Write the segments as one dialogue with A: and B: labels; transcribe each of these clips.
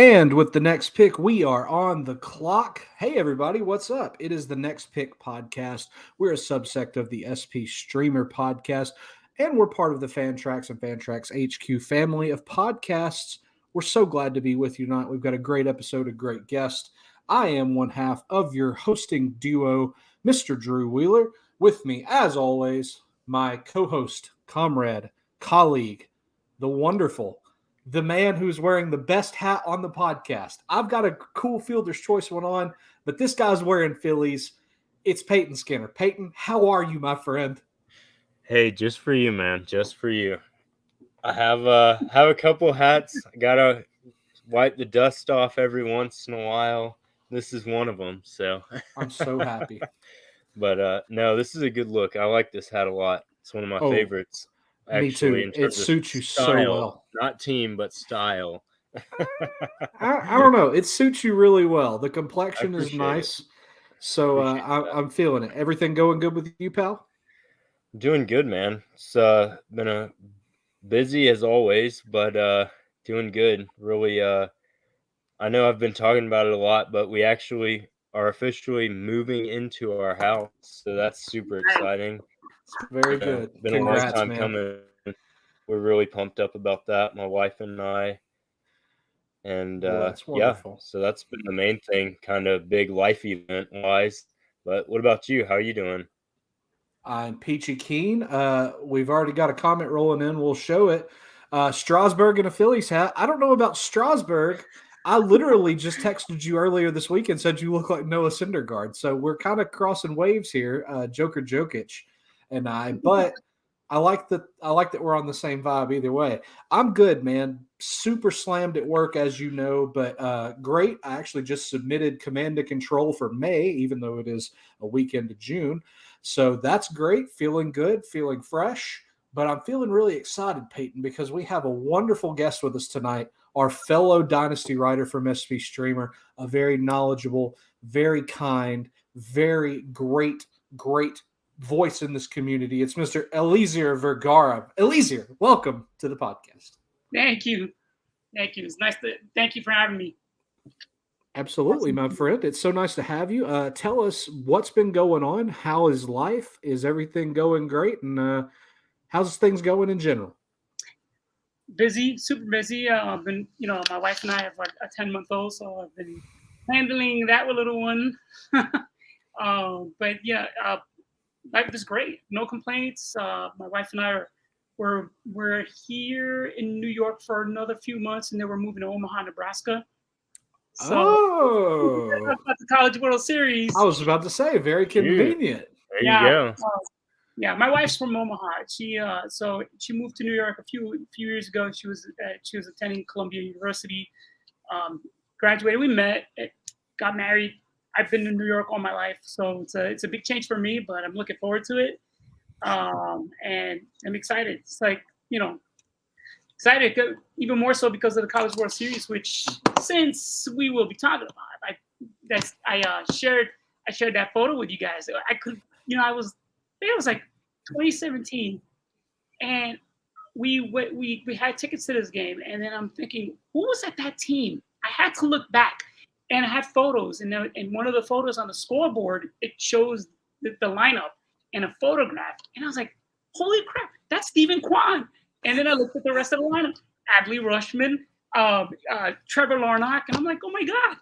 A: And with the next pick, we are on the clock. Hey, everybody, what's up? It is the Next Pick podcast. We're a subsect of the SP Streamer podcast, and we're part of the Fantrax and Fantrax HQ family of podcasts. We're so glad to be with you tonight. We've got a great episode, a great guest. I am one half of your hosting duo, Mr. Drew Wheeler. With me, as always, my co-host, comrade, colleague, the wonderful, the man who's wearing the best hat on the podcast. I've got a cool Fielder's Choice one on, but this guy's wearing Phillies. It's Peyton Skinner. Peyton, how are you, my friend?
B: Hey, just for you, man. Just for you. I have a couple hats. I gotta wipe the dust off every once in a while. This is one of them. So
A: I'm so happy.
B: But no, this is a good look. I like this hat a lot. It's one of my favorites. Actually,
A: me too. It suits you
B: style,
A: so well.
B: Not team, but style.
A: I don't know. It suits you really well. The complexion is nice. So I'm feeling it. Everything going good with you, pal?
B: Doing good, man. It's been a busy as always, but doing good. Really, I know I've been talking about it a lot, but we actually are officially moving into our house, so that's super exciting.
A: Very good.
B: Been
A: Congrats,
B: a long time
A: man.
B: coming. We're really pumped up about that, my wife and I. And
A: that's wonderful.
B: So that's been the main thing, kind of big life event wise. But what about you? How are you doing?
A: I'm peachy keen. We've already got a comment rolling in. We'll show it. Strasburg in a Phillies hat. I don't know about Strasburg. I literally just texted you earlier this week and said you look like Noah Syndergaard. So we're kind of crossing waves here, Joker Jokic and I. But I like that we're on the same vibe either way. I'm good, man. Super slammed at work, as you know, but great. I actually just submitted command to control for May, even though it is a weekend of June. So that's great. Feeling good, feeling fresh. But I'm feeling really excited, Peyton, because we have a wonderful guest with us tonight, our fellow Dynasty writer from SP Streamer, a very knowledgeable, very kind, very great voice in this community. It's Mr. Eliezer Vergara. Eliezer, welcome to the podcast.
C: Thank you. It's nice to thank you for having me.
A: Absolutely, my friend. It's so nice to have you. Tell us what's been going on. How is life? Is everything going great? And how's things going in general?
C: Busy, super busy. I've been, my wife and I have like a 10-month-old, so I've been handling that little one. But yeah, life is great. No complaints. My wife and I we're here in New York for another few months, and then we're moving to Omaha, Nebraska. So, about the College World Series.
A: I was about to say, very convenient.
B: There you go.
C: Yeah, my wife's from Omaha. She moved to New York a few years ago. She was attending Columbia University. Graduated. We met. Got married. I've been in New York all my life, so it's a big change for me, but I'm looking forward to it. And I'm excited. It's like, excited even more so because of the College World Series, which since we will be talking about, I shared that photo with you guys. It was like 2017, and we had tickets to this game, and then I'm thinking, who was at that team? I had to look back, and I had photos, and one of the photos on the scoreboard, it shows the lineup and a photograph, and I was like, holy crap, that's Stephen Kwan. And then I looked at the rest of the lineup, Adley Rutschman, Trevor Larnach, and I'm like, oh my God.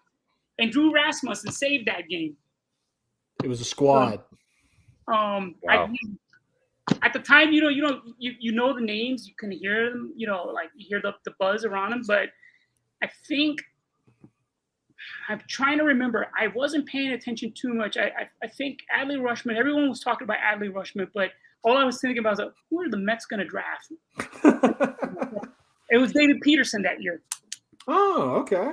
C: And Drew Rasmussen saved that game.
A: It was a squad.
B: Wow.
C: At the time, you know the names, you can hear them, like you hear the buzz around them, but I think I'm trying to remember. I wasn't paying attention too much. I think Adley Rutschman, everyone was talking about Adley Rutschman, but all I was thinking about was, who are the Mets going to draft? It was David Peterson that year.
A: Oh, okay.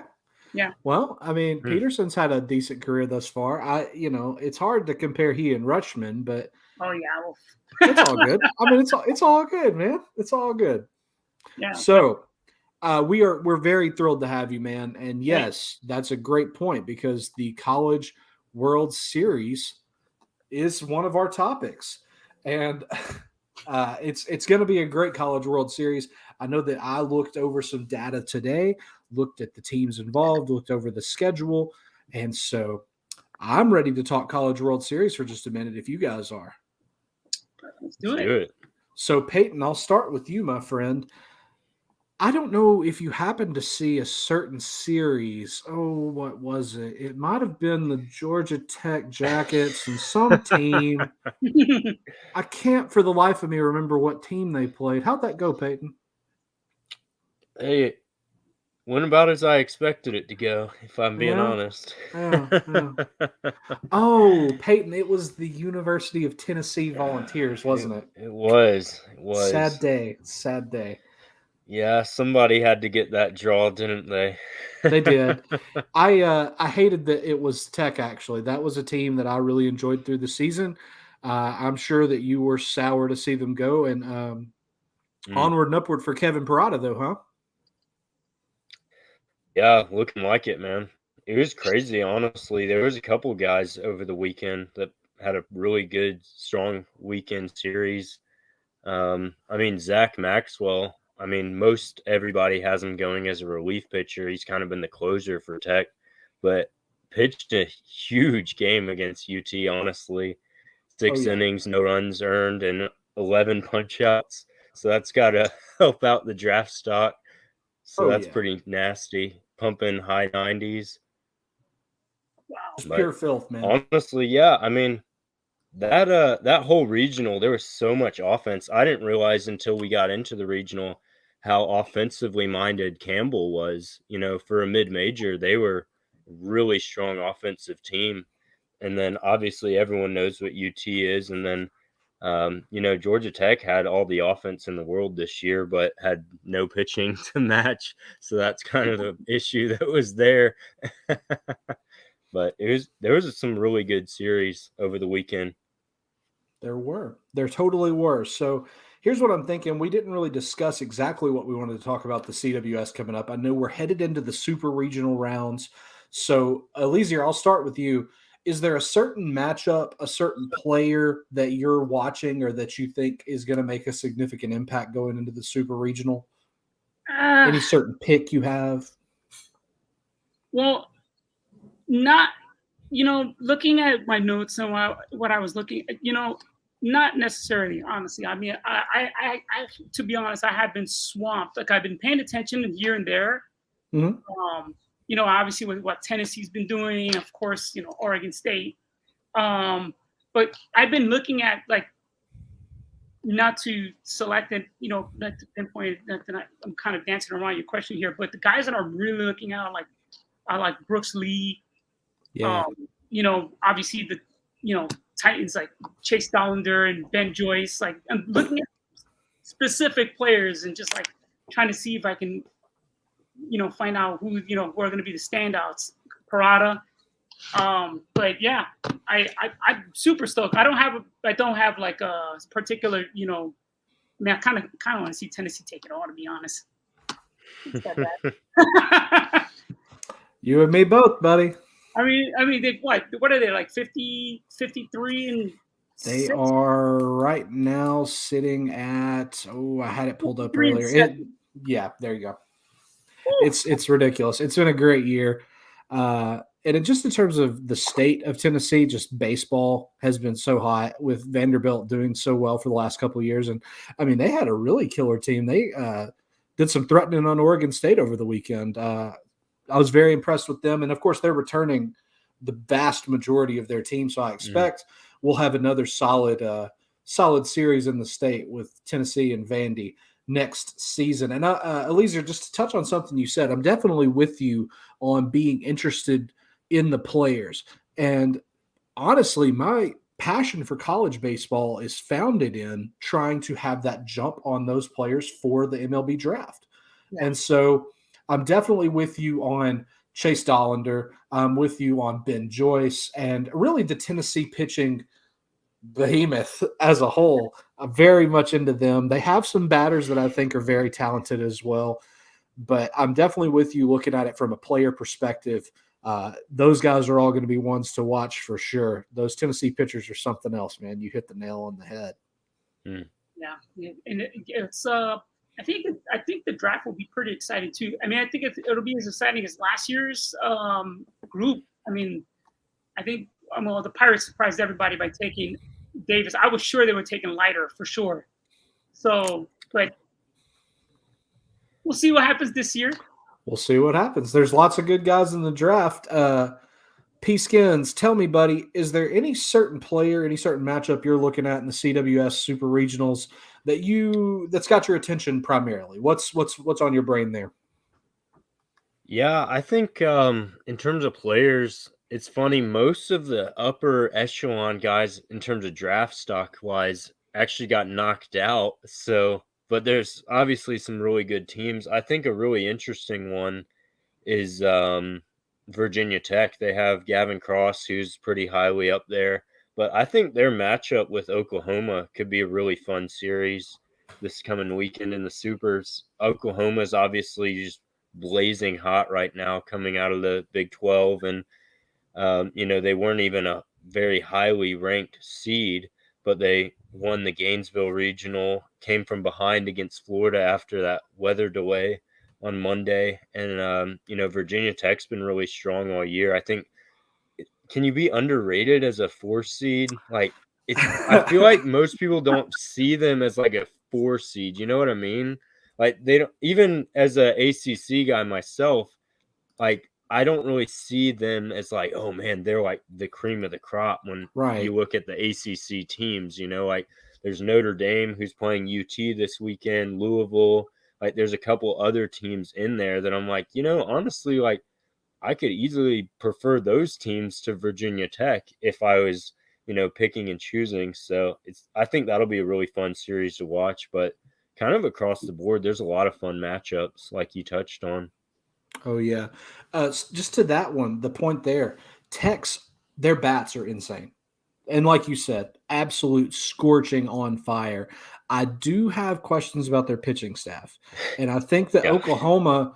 C: Yeah.
A: Well, I mean, Peterson's had a decent career thus far. It's hard to compare he and Rutschman, but
C: oh yeah,
A: it's all good. I mean, it's all good, man. It's all good.
C: Yeah.
A: So, we're very thrilled to have you, man. And yes, that's a great point because the College World Series is one of our topics. And It's going to be a great College World Series. I know that I looked over some data today, looked at the teams involved, looked over the schedule, and so I'm ready to talk College World Series for just a minute if you guys are.
C: Let's do
B: Let's
C: it.
B: do it.
A: So, Peyton, I'll start with you, my friend. I don't know if you happen to see a certain series. Oh, what was it? It might have been the Georgia Tech Jackets and some team. I can't for the life of me remember what team they played. How'd that go, Peyton?
B: Hey, went about as I expected it to go, if I'm being
A: Yeah,
B: honest.
A: yeah. Oh, Peyton, it was the University of Tennessee Volunteers, wasn't it?
B: It was. It was.
A: Sad day. Sad day.
B: Yeah, somebody had to get that draw, didn't they?
A: They did. I hated that it was Tech, actually. That was a team that I really enjoyed through the season. I'm sure that you were sour to see them go. And onward and upward for Kevin Parada, though, huh?
B: Yeah, looking like it, man. It was crazy, honestly. There was a couple guys over the weekend that had a really good, strong weekend series. I mean, Zach Maxwell, I mean, most everybody has him going as a relief pitcher. He's kind of been the closer for Tech, but pitched a huge game against UT, honestly. 6 innings, no runs earned, and 11 punch outs. So that's got to help out the draft stock. So that's pretty nasty. Pumping high 90s.
C: Wow.
A: Just pure filth, man.
B: Honestly, yeah. I mean, that whole regional, there was so much offense. I didn't realize until we got into the regional how offensively minded Campbell was. You know, for a mid-major, they were really strong offensive team. And then obviously everyone knows what UT is. And then, you know, Georgia Tech had all the offense in the world this year, but had no pitching to match. So that's kind of the issue that was there. But there was some really good series over the weekend.
A: There totally were. So here's what I'm thinking. We didn't really discuss exactly what we wanted to talk about the CWS coming up. I know we're headed into the super regional rounds. So, Eliezer, I'll start with you. Is there a certain matchup, a certain player that you're watching or that you think is going to make a significant impact going into the super regional? Any certain pick you have?
C: Well, not, you know, looking at my notes and what I was looking at, you know, not necessarily, honestly. I mean, I to be honest, I have been swamped. Like, I've been paying attention here and there.
A: Mm-hmm.
C: You know, obviously with what Tennessee's been doing, of course, you know, Oregon State. But I've been looking at, like, not to select it, you know, not to pinpoint it, I'm kind of dancing around your question here, but the guys that I'm really looking at are like Brooks Lee.
A: Yeah.
C: You know, obviously the, you know, Titans like Chase Dollander and Ben Joyce. Like, I'm looking at specific players and just like trying to see if I can, you know, find out who are going to be the standouts. Parada. But yeah, I'm super stoked. I don't have like a particular, you know, I mean, I kind of want to see Tennessee take it all, to be honest. It's that bad.
A: You and me both, buddy.
C: I mean, they what are they, like 50, 53 and
A: they
C: 6?
A: are right now sitting at, I had it pulled up earlier. Yeah, there you go. Ooh. It's ridiculous. It's been a great year. And just in terms of the state of Tennessee, just baseball has been so hot with Vanderbilt doing so well for the last couple of years. And I mean, they had a really killer team. They did some threatening on Oregon State over the weekend. I was very impressed with them. And of course, they're returning the vast majority of their team. So I expect we'll have another solid series in the state with Tennessee and Vandy next season. And Eliezer, just to touch on something you said, I'm definitely with you on being interested in the players. And honestly, my passion for college baseball is founded in trying to have that jump on those players for the MLB draft. Yeah. And so I'm definitely with you on Chase Dollander. I'm with you on Ben Joyce and really the Tennessee pitching behemoth as a whole. I'm very much into them. They have some batters that I think are very talented as well, but I'm definitely with you looking at it from a player perspective. Those guys are all going to be ones to watch for sure. Those Tennessee pitchers are something else, man. You hit the nail on the head.
C: Yeah, and it's I think the draft will be pretty exciting too. I mean, I think it'll be as exciting as last year's group. I mean, I think well, the Pirates surprised everybody by taking Davis. I was sure they were taking Leiter for sure. So, but we'll see what happens this year.
A: We'll see what happens. There's lots of good guys in the draft. P Skins, tell me, buddy, is there any certain player, any certain matchup you're looking at in the CWS Super Regionals that's got your attention primarily? What's on your brain there?
B: Yeah, I think in terms of players, it's funny. Most of the upper echelon guys, in terms of draft stock wise, actually got knocked out. So, but there's obviously some really good teams. I think a really interesting one is Virginia Tech. They have Gavin Cross, who's pretty highly up there. But I think their matchup with Oklahoma could be a really fun series this coming weekend in the Supers. Oklahoma is obviously just blazing hot right now coming out of the Big 12. And, they weren't even a very highly ranked seed, but they won the Gainesville Regional, came from behind against Florida after that weather delay on Monday. And, Virginia Tech's been really strong all year. I think, can you be underrated as a 4 seed? Like, I feel like most people don't see them as like a 4 seed. You know what I mean? Like, they don't, even as a ACC guy myself, like, I don't really see them as like, oh man, they're like the cream of the crop when you look at the ACC teams. Like there's Notre Dame who's playing UT this weekend, Louisville. Like there's a couple other teams in there that I'm like, honestly, like I could easily prefer those teams to Virginia Tech if I was, picking and choosing. So I think that'll be a really fun series to watch, but kind of across the board, there's a lot of fun matchups like you touched on.
A: Oh yeah. Just to that one, the point there, Tech's, their bats are insane. And like you said, absolute scorching on fire. I do have questions about their pitching staff. And I think that Oklahoma,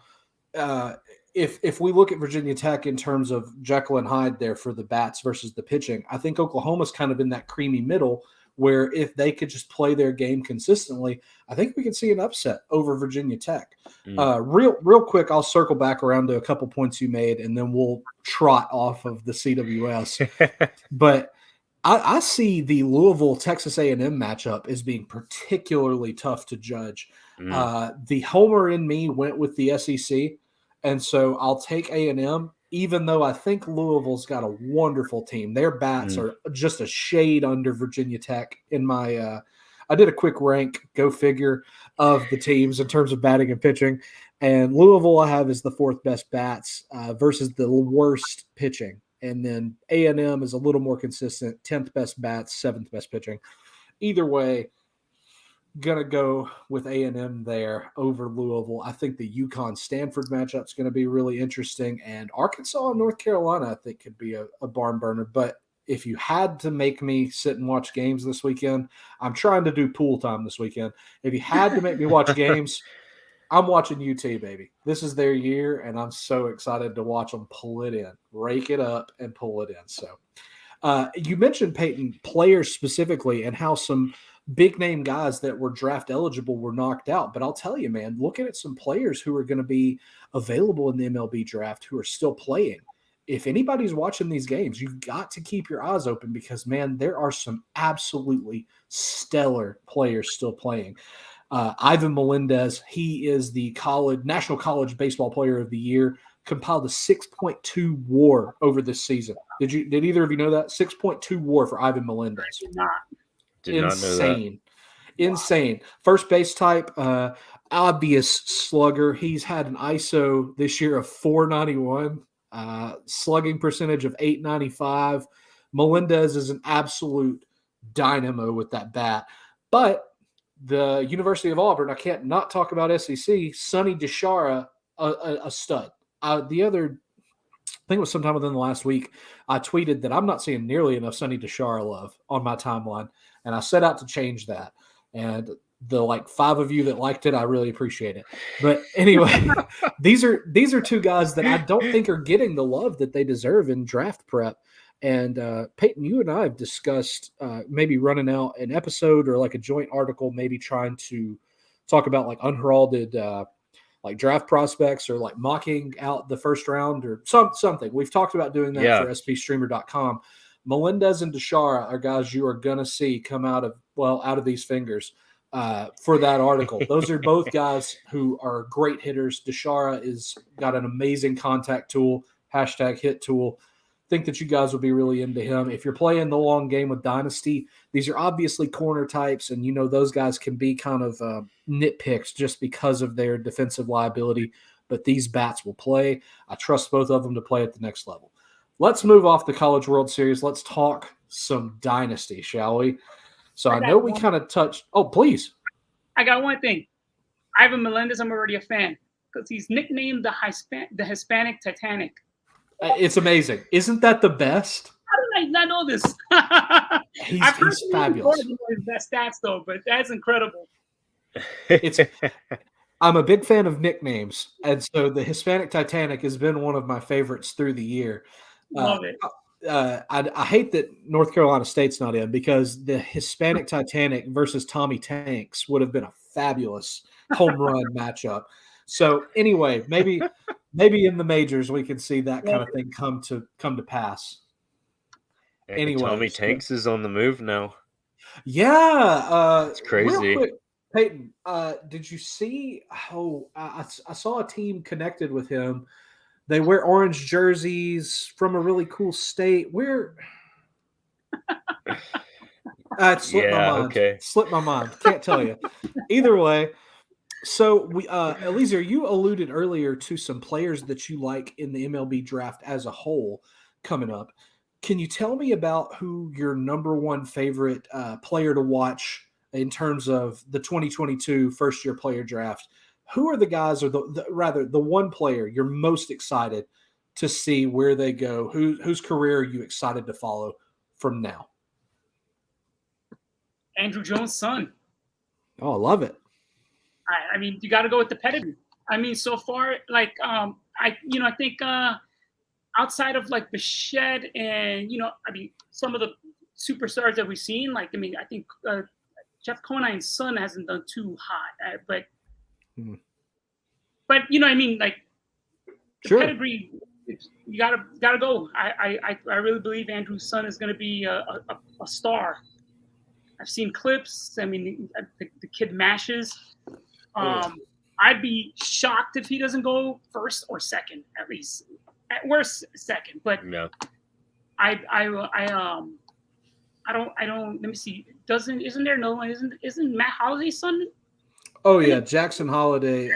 A: if we look at Virginia Tech in terms of Jekyll and Hyde there for the bats versus the pitching, I think Oklahoma's kind of in that creamy middle where if they could just play their game consistently, I think we could see an upset over Virginia Tech. Real quick, I'll circle back around to a couple points you made, and then we'll trot off of the CWS. But I see the Louisville Texas A&M matchup as being particularly tough to judge. The homer in me went with the SEC, and so I'll take A&M, even though I think Louisville's got a wonderful team. Their bats are just a shade under Virginia Tech in my I did a quick rank, go figure, of the teams in terms of batting and pitching. And Louisville I have is the 4th best bats versus the worst pitching. And then A&M is a little more consistent, 10th best bats, 7th best pitching. Either way, gonna go with A&M there over Louisville. I think the UConn-Stanford matchup is going to be really interesting, and Arkansas and North Carolina I think could be a barn burner. But if you had to make me sit and watch games this weekend, I'm trying to do pool time this weekend. If you had to make me watch games, I'm watching UT, baby. This is their year, and I'm so excited to watch them pull it in, rake it up, and pull it in. So you mentioned, Peyton, players specifically and how some big name guys that were draft eligible were knocked out. But I'll tell you, man, looking at some players who are going to be available in the MLB draft who are still playing. If anybody's watching these games, you've got to keep your eyes open because, man, there are some absolutely stellar players still playing. Ivan Melendez, he is the National College Baseball Player of the Year, compiled a 6.2 WAR over this season. Did either of you know that? 6.2 WAR for Ivan Melendez.
C: I did not.
B: Did not know that.
A: Insane. Wow. First base type, obvious slugger. He's had an ISO this year of 491, slugging percentage of 895. Melendez is an absolute dynamo with that bat. But the University of Auburn, I can't not talk about SEC, Sonny DeShara, a stud. I think it was sometime within the last week, I tweeted that I'm not seeing nearly enough Sonny DeShara love on my timeline, and I set out to change that. And the 5 of you that liked it, I really appreciate it. But anyway, these are 2 guys that I don't think are getting the love that they deserve in draft prep. And Peyton, you and I have discussed maybe running out an episode or like a joint article, maybe trying to talk about like unheralded like draft prospects or like mocking out the first round or something. We've talked about doing that for spstreamer.com. Melendez and Deshara are guys you are going to see come out of these fingers for that article. Those are both guys who are great hitters. Deshara is got an amazing contact tool, #hit tool. Think that you guys will be really into him. If you're playing the long game with Dynasty, these are obviously corner types, and you know those guys can be kind of nitpicked just because of their defensive liability, but these bats will play. I trust both of them to play at the next level. Let's move off the College World Series. Let's talk some Dynasty, shall we? So I know we kind of touched – oh, please.
C: I got one thing. Ivan Melendez, I'm already a fan because he's nicknamed the Hispanic Titanic.
A: It's amazing. Isn't that the best?
C: How did I not know this?
A: He's fabulous.
C: His best stats, though, but that's incredible.
A: I'm a big fan of nicknames, and so the Hispanic Titanic has been one of my favorites through the year.
C: Love it.
A: I hate that North Carolina State's not in because the Hispanic Titanic versus Tommy Tanks would have been a fabulous home run matchup. So anyway, maybe in the majors we can see that kind of thing come to pass. Anyway,
B: Tommy Tanks is on the move now.
A: Yeah,
B: it's crazy.
A: Real quick, Peyton, did you see? Oh, I saw a team connected with him. They wear orange jerseys from a really cool state. Where? It slipped my mind.
B: Okay.
A: Slipped my mind. Can't tell you. Either way. So we, Eliezer, you alluded earlier to some players that you like in the MLB draft as a whole coming up. Can you tell me about who your number one favorite player to watch in terms of the 2022 first-year player draft? Who are the guys, or the one player you're most excited to see where they go? Whose career are you excited to follow from now?
C: Andrew Jones' son.
A: Oh, I love it.
C: I mean, you got to go with the pedigree. I mean, so far, like, I think outside of like Bichette and I mean, some of the superstars that we've seen, like, I mean, I think Jeff Conine's son hasn't done too hot, but I mean, like, the pedigree, you gotta go. I really believe Andrew's son is going to be a star. I've seen clips. I mean, the kid mashes. I'd be shocked if he doesn't go first or second, at least. At worst, second. But
B: no.
C: I don't. Let me see. Isn't there no one? Isn't Matt Holliday's son?
A: Oh yeah, Jackson Holiday.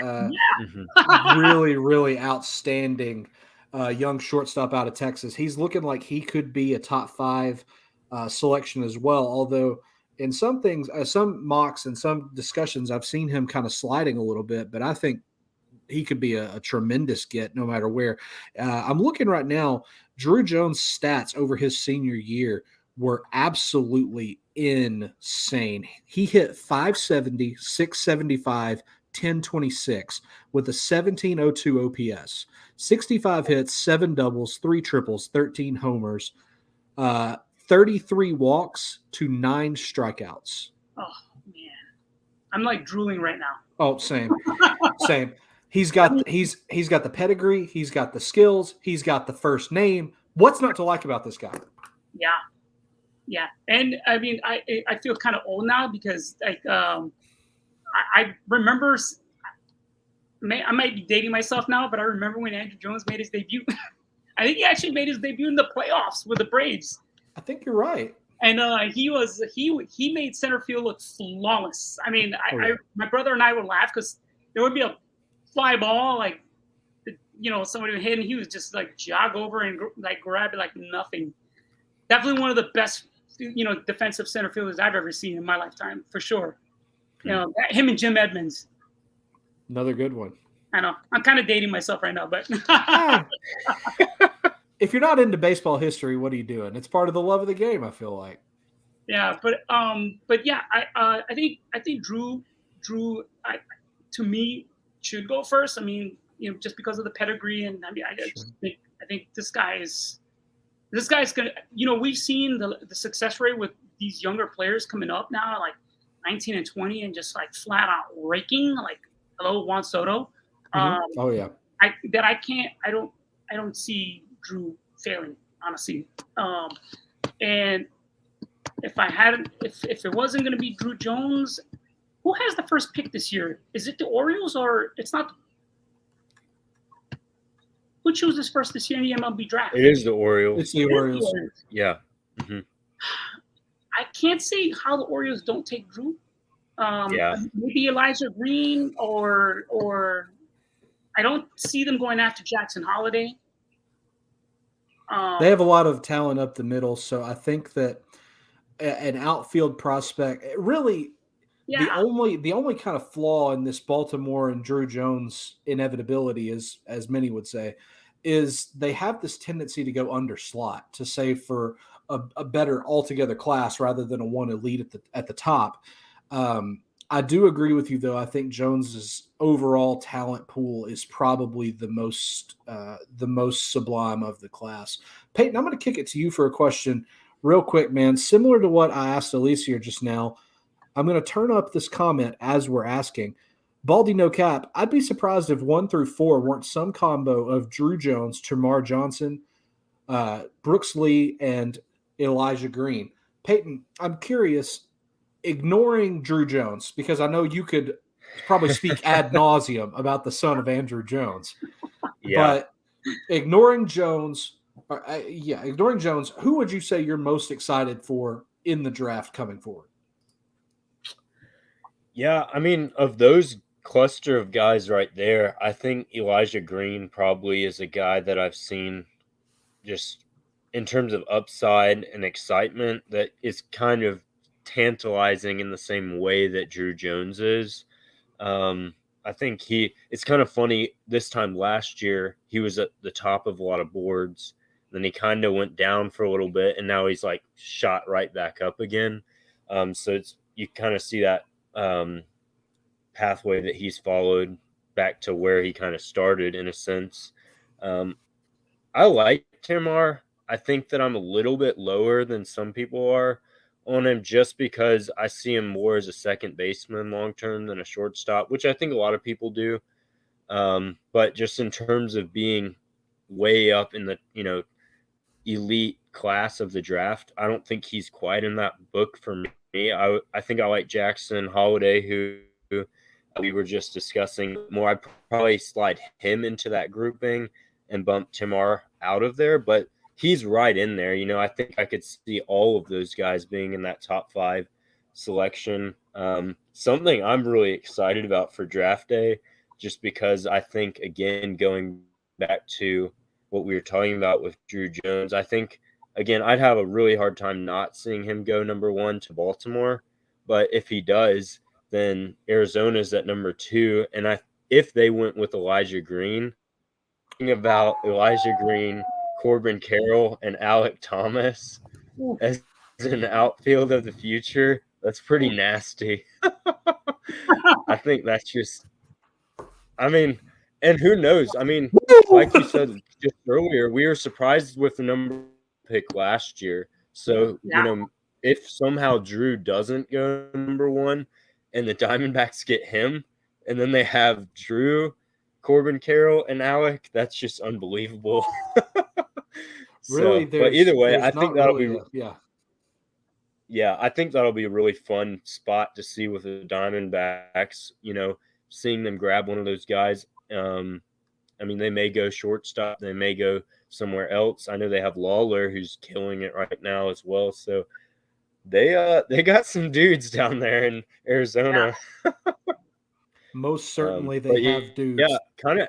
A: Really, really outstanding young shortstop out of Texas. He's looking like he could be a top 5 selection as well. Although in some things, some mocks and some discussions, I've seen him kind of sliding a little bit. But I think he could be a tremendous get no matter where. I'm looking right now. Drew Jones' stats over his senior year were absolutely insane. He hit 570, 675, 1026 with a 1702 OPS, 65 hits, 7 doubles, 3 triples, 13 homers, 33 walks to 9 strikeouts.
C: Oh man, I'm like drooling right now.
A: Oh, same. He's got the pedigree, he's got the skills, he's got the first name. What's not to like about this guy?
C: Yeah, and I mean, I feel kind of old now because like I remember. I might be dating myself now, but I remember when Andrew Jones made his debut. I think he actually made his debut in the playoffs with the Braves.
A: I think you're right.
C: And he made center field look flawless. I mean, my brother and I would laugh because there would be a fly ball, like, somebody would hit, and he was just like jog over and like grab it like nothing. Definitely one of the best, defensive center fielders I've ever seen in my lifetime, for sure. Him and Jim Edmonds.
A: Another good one.
C: I know. I'm kind of dating myself right now, but
A: if you're not into baseball history, what are you doing? It's part of the love of the game, I feel like.
C: Yeah, but yeah, I think Drew to me should go first. I mean, just because of the pedigree, and I mean, I think this guy is This guy's gonna, we've seen the success rate with these younger players coming up now, like 19 and 20, and just like flat out raking. Like, hello, Juan Soto.
A: Oh yeah.
C: I don't see Drew failing, honestly. And if it wasn't going to be Drew Jones, who has the first pick this year? Is it the Orioles or it's not? Who chooses first this year in the MLB draft?
B: It is the Orioles.
A: It's the Orioles.
B: Yeah. Mm-hmm.
C: I can't see how the Orioles don't take Drew. Maybe Eliezer Green or I don't see them going after Jackson Holiday.
A: They have a lot of talent up the middle, so I think that an outfield prospect really the only kind of flaw in this Baltimore and Drew Jones inevitability is, as many would say, is they have this tendency to go under slot to save for a better altogether class rather than a one elite at the top. I do agree with you, though. I think Jones's overall talent pool is probably the most sublime of the class. Peyton, I'm going to kick it to you for a question real quick, man. Similar to what I asked Eliezer just now, I'm going to turn up this comment as we're asking. Baldy No Cap, I'd be surprised if 1 through 4 weren't some combo of Drew Jones, Termarr Johnson, Brooks Lee, and Elijah Green. Peyton, I'm curious, ignoring Drew Jones, because I know you could probably speak ad nauseum about the son of Andrew Jones.
B: Yeah.
A: But ignoring Jones, who would you say you're most excited for in the draft coming forward?
B: Yeah, I mean, of those cluster of guys right there, I think Elijah Green probably is a guy that I've seen just in terms of upside and excitement that is kind of tantalizing in the same way that Drew Jones is. I think it's kind of funny. This time last year, he was at the top of a lot of boards. Then he kind of went down for a little bit, and now he's like shot right back up again. So you kind of see that pathway that he's followed back to where he kind of started in a sense. I like Termarr. I think that I'm a little bit lower than some people are on him just because I see him more as a second baseman long term than a shortstop, which I think a lot of people do. But just in terms of being way up in the elite class of the draft, I don't think he's quite in that book for me. I think I like Jackson Holiday, who we were just discussing more. I'd probably slide him into that grouping and bump Termarr out of there, but he's right in there. I think I could see all of those guys being in that top 5 selection. Something I'm really excited about for draft day, just because I think, again, going back to what we were talking about with Drew Jones, I think, again, I'd have a really hard time not seeing him go number 1 to Baltimore. But if he does, then Arizona's at number 2. And if they went with Elijah Green, thinking about Elijah Green, Corbin Carroll, and Alec Thomas as an outfield of the future, that's pretty nasty. I think that's just, and who knows? Like you said just earlier, we were surprised with the number pick last year. So, if somehow Drew doesn't go number 1 and the Diamondbacks get him, and then they have Drew, Corbin Carroll, and Alec, that's just unbelievable.
A: Really,
B: but either way, I think that'll
A: really
B: be I think that'll be a really fun spot to see with the Diamondbacks, seeing them grab one of those guys. They may go shortstop, they may go somewhere else. I know they have Lawler, who's killing it right now as well. So they got some dudes down there in Arizona.
A: Yeah. Most certainly they have dudes.
B: Yeah, kind of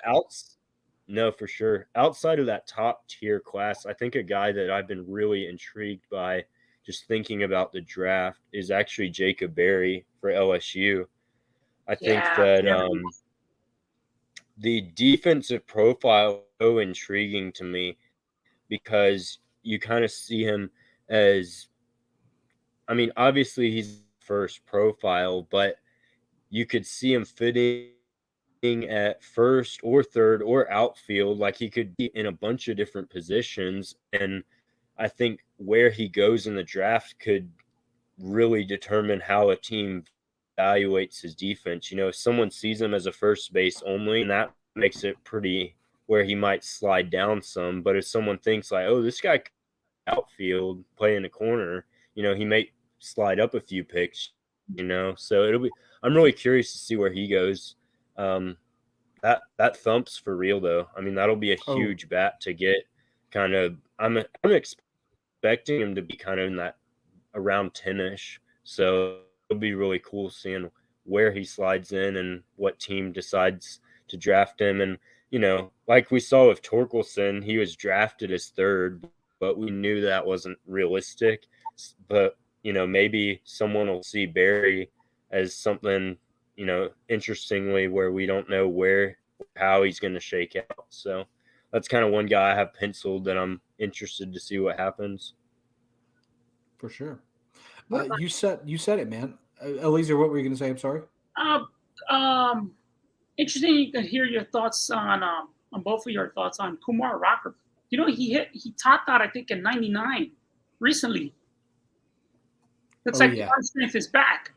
B: No, for sure. Outside of that top tier class, I think a guy that I've been really intrigued by just thinking about the draft is actually Jacob Berry for LSU. I think that the defensive profile is so intriguing to me because you kind of see him as, obviously he's first profile, but you could see him fitting at first or third or outfield. Like he could be in a bunch of different positions. And I think where he goes in the draft could really determine how a team evaluates his defense. You know, if someone sees him as a first base only, and that makes it pretty where he might slide down some. But if someone thinks like, oh, this guy outfield play in the corner, you know, he may slide up a few picks, you know. So I'm really curious to see where he goes. That thumps for real though. I mean, that'll be a huge bat to get. Kind of, I'm expecting him to be kind of in that around 10ish. So it'll be really cool seeing where he slides in and what team decides to draft him. And, you know, like we saw with Torkelson, he was drafted as third, but we knew that wasn't realistic. But, you know, maybe someone will see Barry as something, you know, interestingly, where we don't know how he's going to shake out. So that's kind of one guy I have penciled that I'm interested to see what happens.
A: For sure. You said it, man. Eliezer, what were you going to say? I'm sorry.
C: Interesting to hear your thoughts on both of your thoughts on Kumar Rocker. You know, he topped out, I think, in '99 recently. Looks like the arm strength is back.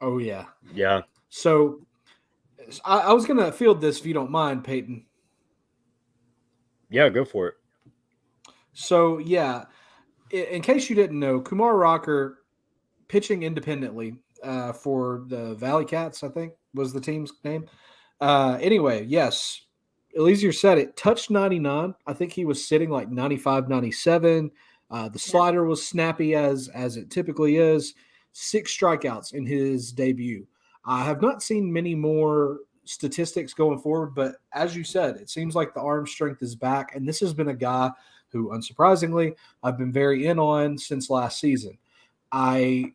A: Oh yeah,
B: yeah.
A: So I was going to field this if you don't mind, Peyton.
B: Yeah, go for it.
A: So yeah, in case you didn't know, Kumar Rocker pitching independently for the Valley Cats, I think was the team's name. Anyway, yes, Eliezer said it. Touched 99. I think he was sitting like 95, 97. The slider was snappy as it typically is. 6 strikeouts in his debut. I have not seen many more statistics going forward, but as you said, it seems like the arm strength is back. And this has been a guy who, unsurprisingly, I've been very in on since last season. I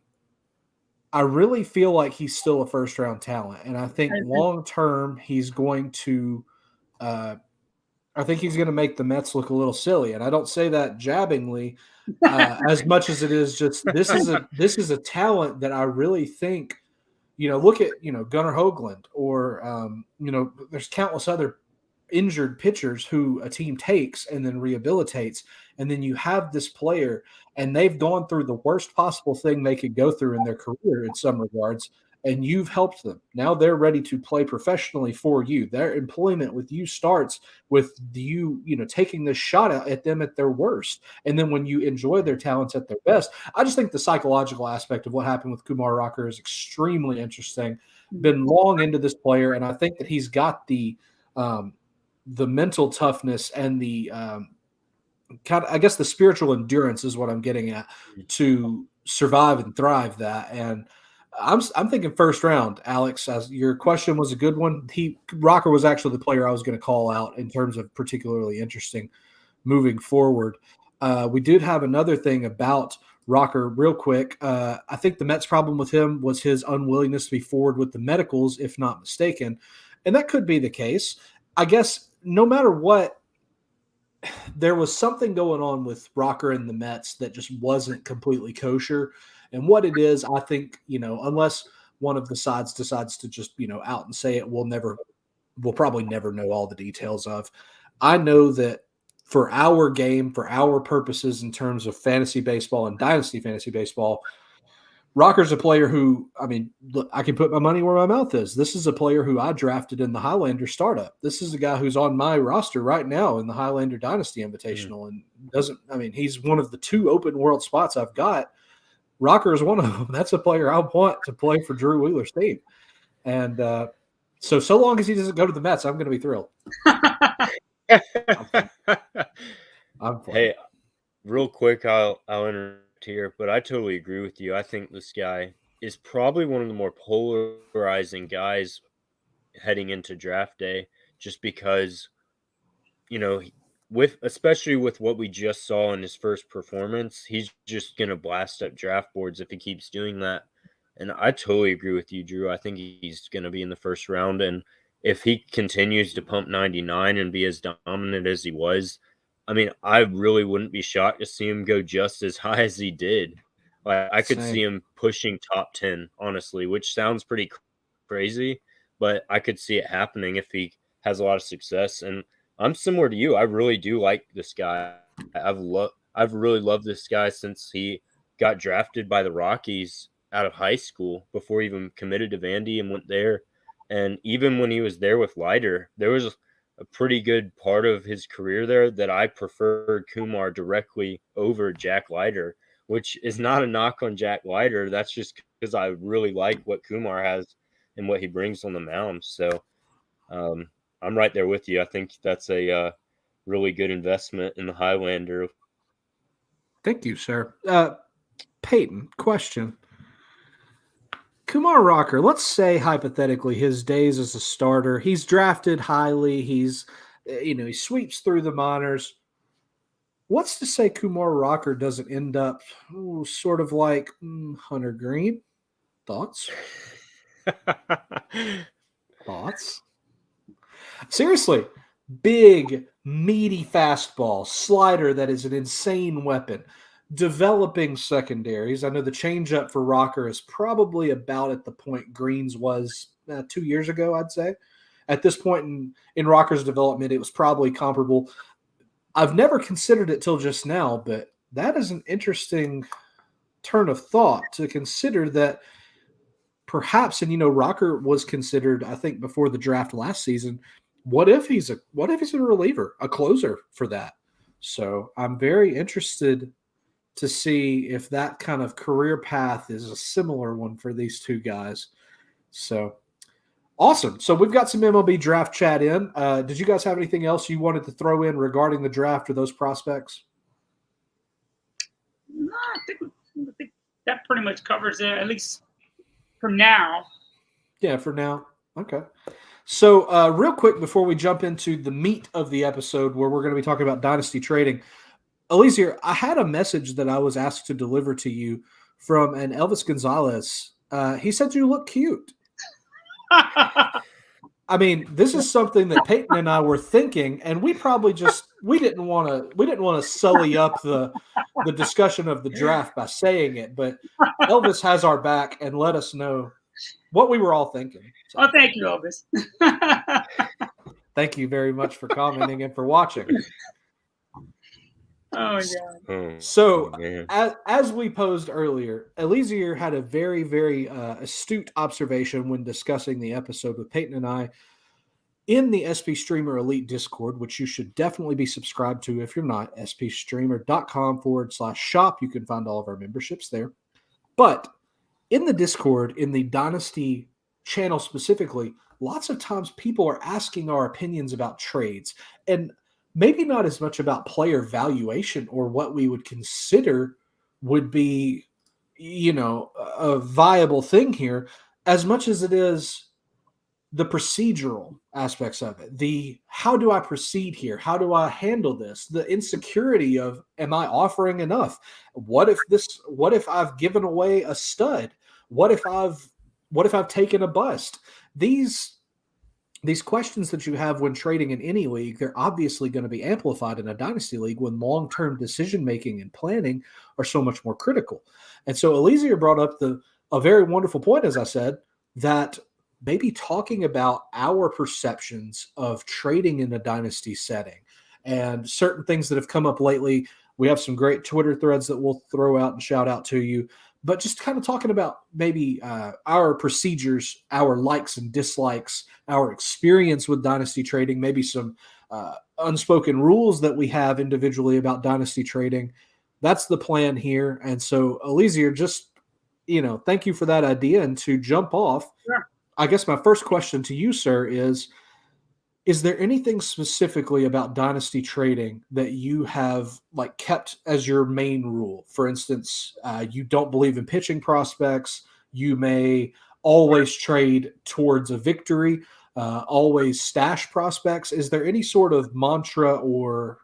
A: really feel like he's still a first round talent. And I think long term, he's going to make the Mets look a little silly. And I don't say that jabbingly as much as it is just this is a talent that I really think, you know, look at, you know, Gunnar Hoagland or, you know, there's countless other injured pitchers who a team takes and then rehabilitates. And then you have this player and they've gone through the worst possible thing they could go through in their career in some regards. And you've helped them. Now they're ready to play professionally for you. Their employment with you starts with you know, taking this shot at them at their worst. And then when you enjoy their talents at their best, I just think the psychological aspect of what happened with Kumar Rocker is extremely interesting. Been long into this player, and I think that he's got the mental toughness and the kind of, I guess, the spiritual endurance is what I'm getting at to survive and thrive that. And I'm thinking first round, Alex. As your question was a good one. Rocker was actually the player I was going to call out in terms of particularly interesting moving forward. We did have another thing about Rocker real quick. I think the Mets' problem with him was his unwillingness to be forward with the medicals, if not mistaken. And that could be the case. I guess no matter what, there was something going on with Rocker and the Mets that just wasn't completely kosher. And what it is, I think, you know, unless one of the sides decides to just, you know, out and say it, we'll probably never know all the details of. I know that for our game, for our purposes in terms of fantasy baseball and dynasty fantasy baseball, Rocker's a player who, I mean, look, I can put my money where my mouth is. This is a player who I drafted in the Highlander startup. This is a guy who's on my roster right now in the Highlander Dynasty Invitational and he's one of the 2 open world spots I've got. Rocker is one of them. That's a player I want to play for Drew Wheeler's team. And so long as he doesn't go to the Mets, I'm going to be thrilled.
B: Hey, real quick, I'll interrupt here, but I totally agree with you. I think this guy is probably one of the more polarizing guys heading into draft day, just because, you know, especially with what we just saw in his first performance, he's just gonna blast up draft boards if he keeps doing that. And I totally agree with you, Drew. I think he's gonna be in the first round, and if he continues to pump 99 and be as dominant as he was, I mean, I really wouldn't be shocked to see him go just as high as he did. Like, I could see him pushing top 10, honestly, which sounds pretty crazy, but I could see it happening if he has a lot of success. And I'm similar to you. I really do like this guy. I've really loved this guy since he got drafted by the Rockies out of high school before he even committed to Vandy and went there. And even when he was there with Leiter, there was a pretty good part of his career there that I preferred Kumar directly over Jack Leiter, which is not a knock on Jack Leiter. That's just because I really like what Kumar has and what he brings on the mound. So I'm right there with you. I think that's a really good investment in the Highlander.
A: Thank you, sir. Peyton, question. Kumar Rocker, let's say hypothetically his days as a starter, he's drafted highly, he's he sweeps through the minors. What's to say Kumar Rocker doesn't end up sort of like Hunter Green? Thoughts? Thoughts? Seriously, big, meaty fastball, slider that is an insane weapon. Developing secondaries. I know the changeup for Rocker is probably about at the point Green's was 2 years ago, I'd say. At this point in Rocker's development, it was probably comparable. I've never considered it till just now, but that is an interesting turn of thought to consider that perhaps, and Rocker was considered, I think, before the draft last season. What if he's a reliever, a closer for that? So I'm very interested to see if that kind of career path is a similar one for these two guys. So awesome. So we've got some MLB draft chat in. Did you guys have anything else you wanted to throw in regarding the draft or those prospects?
C: No, I think that pretty much covers it, at least for now.
A: Yeah, for now. Okay. So real quick before we jump into the meat of the episode where we're going to be talking about Dynasty Trading, Eliezer, I had a message that I was asked to deliver to you from an Elvis Gonzalez. He said you look cute. I mean, this is something that Peyton and I were thinking, and we probably we didn't want to sully up the discussion of the draft by saying it, but Elvis has our back and let us know what we were all thinking.
C: So, oh, thank you, Elvis.
A: Thank you very much for commenting and for watching.
C: Oh, yeah.
A: So, as we posed earlier, Eliezer had a very, very astute observation when discussing the episode with Peyton and I in the SP Streamer Elite Discord, which you should definitely be subscribed to if you're not, spstreamer.com/shop. You can find all of our memberships there. But in the Discord, in the Dynasty channel specifically, lots of times people are asking our opinions about trades, and maybe not as much about player valuation or what we would consider would be, a viable thing here, as much as it is the procedural aspects of it. The how do I proceed here? How do I handle this? The insecurity of, am I offering enough? What if I've given away a stud? What if I've taken a bust? These questions that you have when trading in any league, they're obviously going to be amplified in a dynasty league when long-term decision-making and planning are so much more critical. And so Eliezer brought up a very wonderful point, as I said, that maybe talking about our perceptions of trading in a dynasty setting and certain things that have come up lately. We have some great Twitter threads that we'll throw out and shout out to you. But just kind of talking about maybe our procedures, our likes and dislikes, our experience with dynasty trading, maybe some unspoken rules that we have individually about dynasty trading. That's the plan here. And so, Eliezer, just, thank you for that idea. And to jump off,
C: sure.
A: I guess my first question to you, sir, is there anything specifically about dynasty trading that you have kept as your main rule? For instance, you don't believe in pitching prospects. You may always trade towards a victory, always stash prospects. Is there any sort of mantra or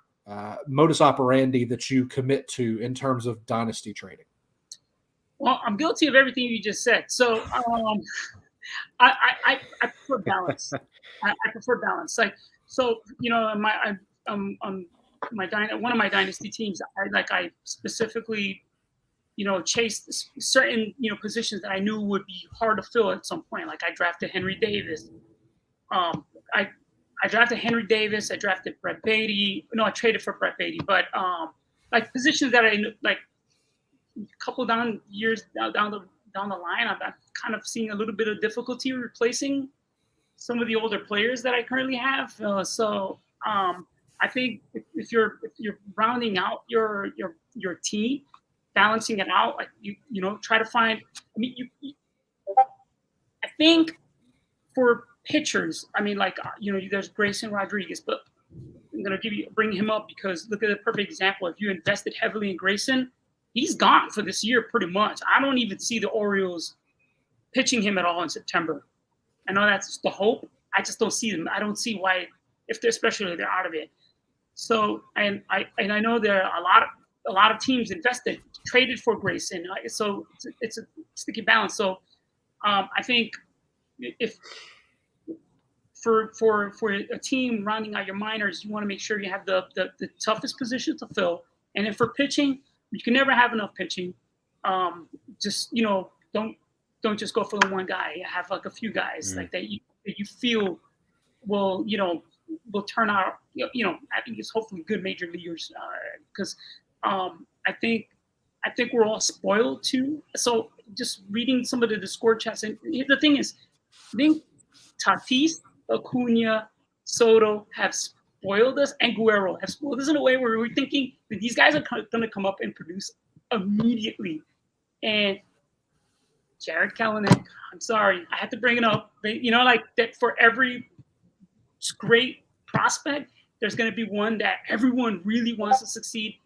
A: modus operandi that you commit to in terms of dynasty trading?
C: Well, I'm guilty of everything you just said. So I prefer balance. I prefer balance. One of my dynasty teams, I specifically, chased certain, positions that I knew would be hard to fill at some point. Like I drafted Henry Davis. I drafted Henry Davis. I drafted Brett Beatty. No, I traded for Brett Beatty, but like positions that are in like a couple years down the line. I'm kind of seeing a little bit of difficulty replacing some of the older players that I currently have. I think if you're rounding out your team, balancing it out, like you know, try to find. I mean, I think for pitchers, I mean, like you know, there's Grayson Rodriguez, but I'm gonna bring him up because look at the perfect example. If you invested heavily in Grayson, he's gone for this year pretty much. I don't even see the Orioles pitching him at all in September. I know that's the hope. I just don't see them. I don't see why, especially if they're out of it. So, and I know there are a lot of teams invested, traded for Grayson. So it's a sticky balance. So, I think if for a team rounding out your minors, you want to make sure you have the toughest position to fill. And then for pitching, you can never have enough pitching. Just you know, don't just go for the one guy. Have like a few guys like that you feel will turn out. You know, I think it's hopefully good major leaguers because I think we're all spoiled too. So just reading some of the Discord chats, and the thing is, I think Tatis, Acuna, Soto have spoiled us, and Guerrero have spoiled us in a way where we're thinking that these guys are going to come up and produce immediately. And Jared Kelenic, I'm sorry, I had to bring it up. But, you know, like that for every great prospect, there's going to be one that everyone really wants to succeed,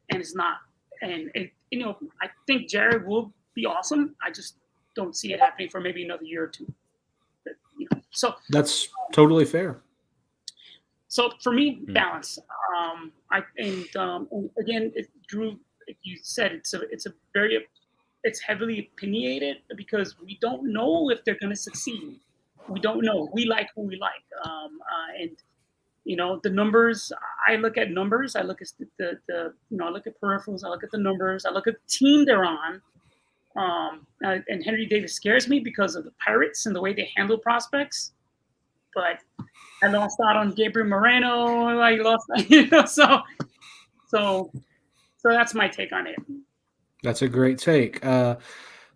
C: and it's not. And you know, I think Jared will be awesome. I just don't see it happening for maybe another year or two. But, you know, so
A: that's totally fair.
C: So for me, balance. Again, Drew, you said it's heavily opinionated because we don't know if they're going to succeed. We don't know. We like who we like, and you know the numbers. I look at numbers. I look at I look at peripherals. I look at the numbers. I look at the team they're on. And Henry Davis scares me because of the Pirates and the way they handle prospects. But I lost out on Gabriel Moreno. I lost, you know, so that's my take on it.
A: That's a great take.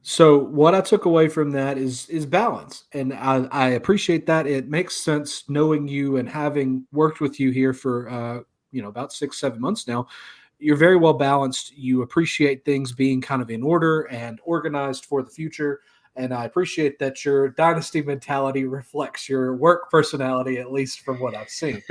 A: So what I took away from that is balance, and I appreciate that. It makes sense knowing you and having worked with you here for about 6-7 months now. You're very well balanced. You appreciate things being kind of in order and organized for the future. And I appreciate that your dynasty mentality reflects your work personality, at least from what I've seen.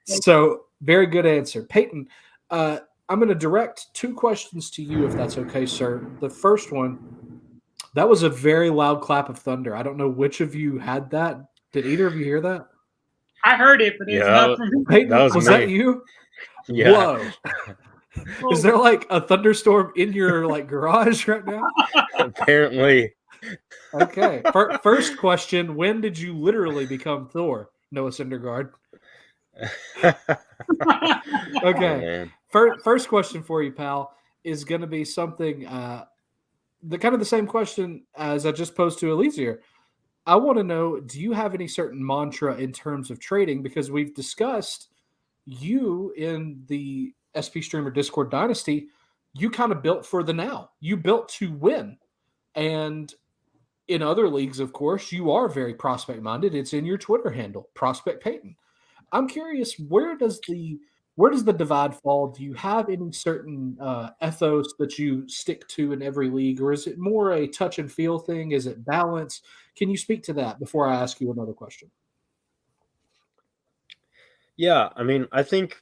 A: So very good answer. Peyton, I'm going to direct 2 questions to you, if that's okay, sir. The first one, that was a very loud clap of thunder. I don't know which of you had that. Did either of you hear that?
C: I heard it, but it's not from me.
A: Peyton, was that you?
B: Yeah.
A: Whoa. Is there like a thunderstorm in your like garage right now?
B: Apparently.
A: Okay. First question: when did you literally become Thor, Noah Syndergaard? Okay. First question for you, pal, is going to be something the kind of the same question as I just posed to Eliezer. I want to know: do you have any certain mantra in terms of trading? Because we've discussed you in the SP Streamer Discord Dynasty. You kind of built for the now. You built to win, and in other leagues, of course, you are very prospect minded. It's in your Twitter handle, Prospect Peyton. I'm curious, where does the divide fall? Do you have any certain ethos that you stick to in every league, or is it more a touch and feel thing? Is it balance? Can you speak to that before I ask you another question?
B: Yeah, I mean, I think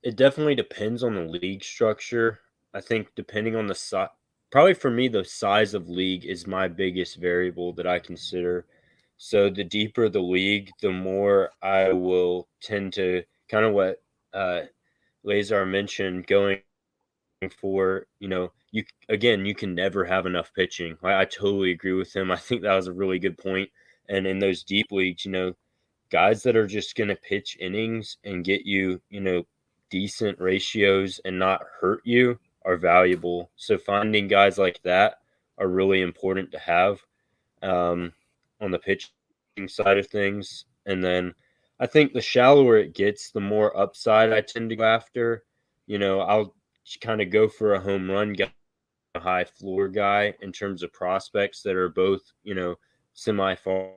B: it definitely depends on the league structure. I think depending on the size, probably for me, the size of league is my biggest variable that I consider. So the deeper the league, the more I will tend to kind of what Lazar mentioned, going for, you can never have enough pitching. I totally agree with him. I think that was a really good point. And in those deep leagues, guys that are just going to pitch innings and get you, decent ratios and not hurt you are valuable. So finding guys like that are really important to have on the pitching side of things. And then I think the shallower it gets, the more upside I tend to go after. I'll kind of go for a home run guy, a high floor guy in terms of prospects that are both, semi-far,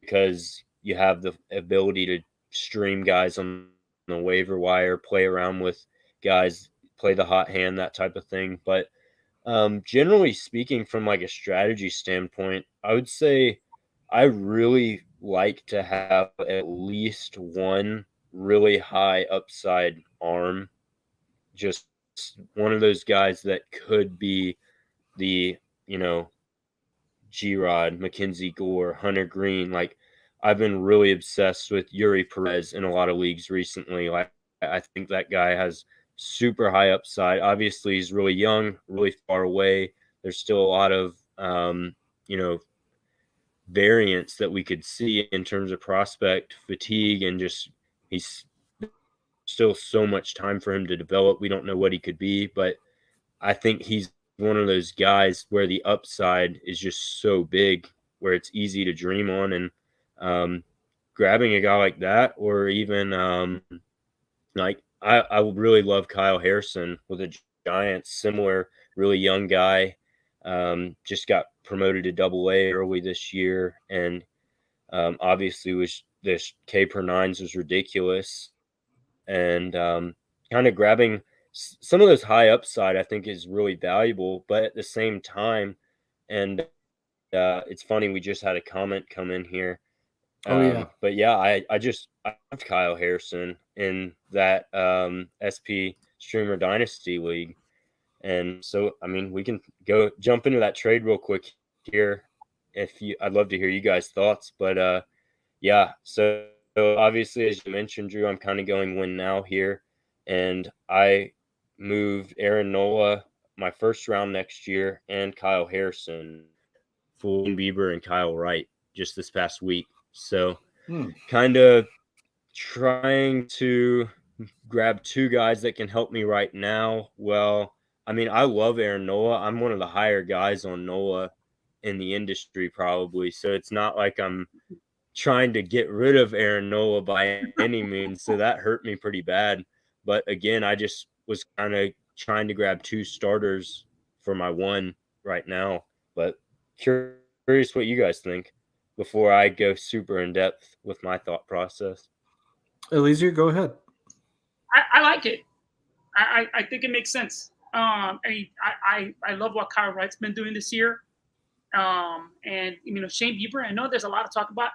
B: because you have the ability to stream guys on the waiver wire, play around with guys, play the hot hand, that type of thing. But generally speaking, from like a strategy standpoint, I would say I really like to have at least one really high upside arm, just one of those guys that could be the, G-Rod, Mackenzie Gore, Hunter Green. Like, I've been really obsessed with Yuri Perez in a lot of leagues recently. Like, I think that guy has super high upside. Obviously, he's really young, really far away. There's still a lot of, variance that we could see in terms of prospect fatigue, and just he's still so much time for him to develop. We don't know what he could be, but I think he's one of those guys where the upside is just so big, where it's easy to dream on. And grabbing a guy like that, or even I would really love Kyle Harrison with the Giants, similar, really young guy, just got promoted to Double-A early this year, and obviously was this K per nines was ridiculous, and kind of grabbing some of those high upside, I think, is really valuable. But at the same time, and it's funny, we just had a comment come in here.
A: Oh yeah.
B: But yeah, I have Kyle Harrison in that SP Streamer Dynasty League. And so, I mean, we can jump into that trade real quick here. I'd love to hear you guys' thoughts. But yeah, so obviously, as you mentioned, Drew, I'm kind of going win now here. And I moved Aaron Nola my first round next year, and Kyle Harrison, full Bieber, and Kyle Wright just this past week. So kind of trying to grab two guys that can help me right now. Well, I mean, I love Aaron Nola. I'm one of the higher guys on Nola in the industry, probably. So it's not like I'm trying to get rid of Aaron Nola by any means. So that hurt me pretty bad. But again, I just was kind of trying to grab two starters for my one right now. But curious what you guys think before I go super in depth with my thought process.
A: Eliezer, go ahead.
C: I like it. I think it makes sense. I love what Kyle Wright's been doing this year. And Shane Bieber, I know there's a lot of talk about,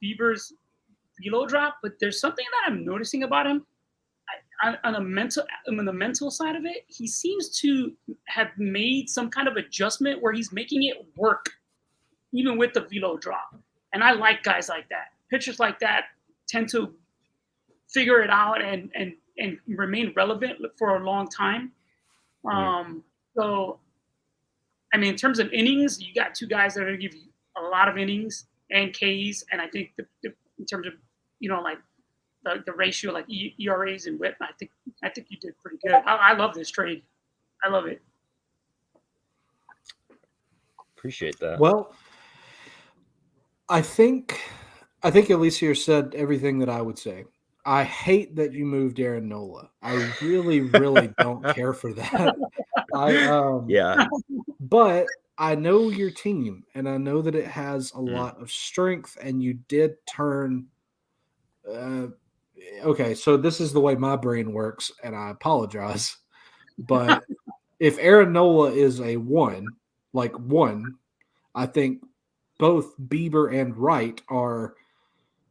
C: Bieber's velo drop, but there's something that I'm noticing about him. On the mental side of it, he seems to have made some kind of adjustment where he's making it work, even with the velo drop. And I like guys like that. Pitchers like that tend to figure it out and remain relevant for a long time. So, I mean, in terms of innings, you got two guys that are going to give you a lot of innings and Ks. And I think in terms of, like the ratio, like ERAs and WHIP, I think you did pretty good. I love this trade. I love it.
B: Appreciate that.
A: Well, I think Eliezer said everything that I would say. I hate that you moved Aaron Nola. I really, really don't care for that.
B: Yeah.
A: But I know your team, and I know that it has a lot of strength, and you did turn. Okay, so this is the way my brain works, and I apologize. But if Aaron Nola is a one, I think both Bieber and Wright are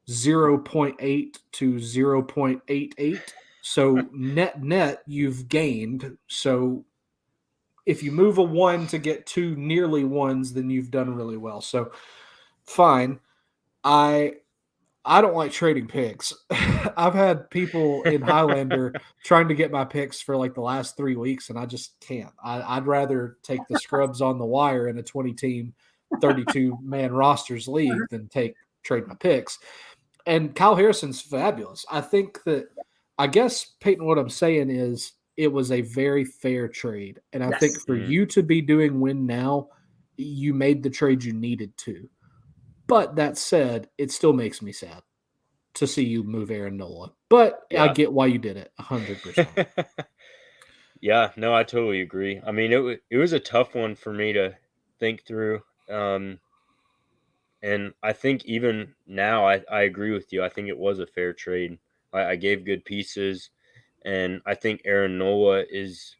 A: 0.8 to 0.88. So net, you've gained. So if you move a one to get two nearly ones, then you've done really well. So fine. I don't like trading picks. I've had people in Highlander trying to get my picks for like the last 3 weeks, and I just can't. I'd rather take the scrubs on the wire in a 20-team, 32-man rosters league than trade my picks. And Kyle Harrison's fabulous. I guess, Peyton, what I'm saying is it was a very fair trade. And I think for you to be doing win now, you made the trade you needed to. But that said, it still makes me sad to see you move Aaron Nola, but I
B: Yeah.
A: get why you did it 100%.
B: Yeah, no, I totally agree. I mean, it was a tough one for me to think through. And I think even now, I agree with you. I think it was a fair trade. I gave good pieces, and I think Aaron Nola is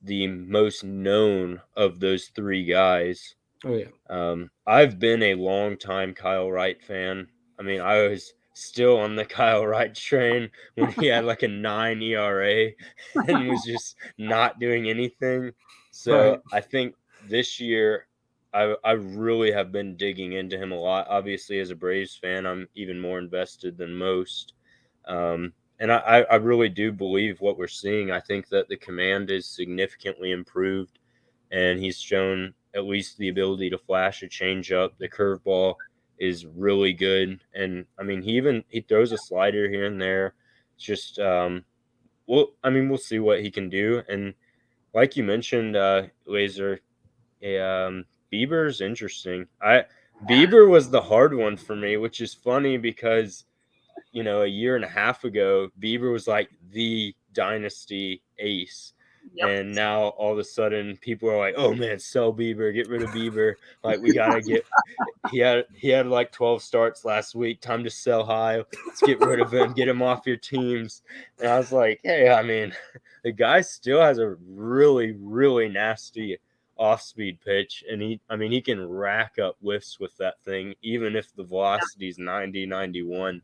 B: the most known of those three guys.
A: Oh yeah.
B: I've been a long time Kyle Wright fan. I mean, I was still on the Kyle Wright train when he had like a 9 ERA and was just not doing anything. So
A: Right.
B: I think this year I really have been digging into him a lot. Obviously, as a Braves fan, I'm even more invested than most. And I really do believe what we're seeing. I think that the command is significantly improved, and he's shown at least the ability to flash a changeup. The curveball is really good, and I mean he throws a slider here and there. It's just we'll see what he can do. And like you mentioned, Laser, Bieber's interesting. Bieber was the hard one for me, which is funny because a year and a half ago, Bieber was like the dynasty ace.
C: Yep.
B: And now all of a sudden people are like, oh man, sell Bieber, get rid of Bieber. Like we gotta get he had like 12 starts last week. Time to sell high. Let's get rid of him, get him off your teams. And I was like, hey, I mean, the guy still has a really, really nasty off-speed pitch, and he can rack up whiffs with that thing, even if the velocity is 90, 91.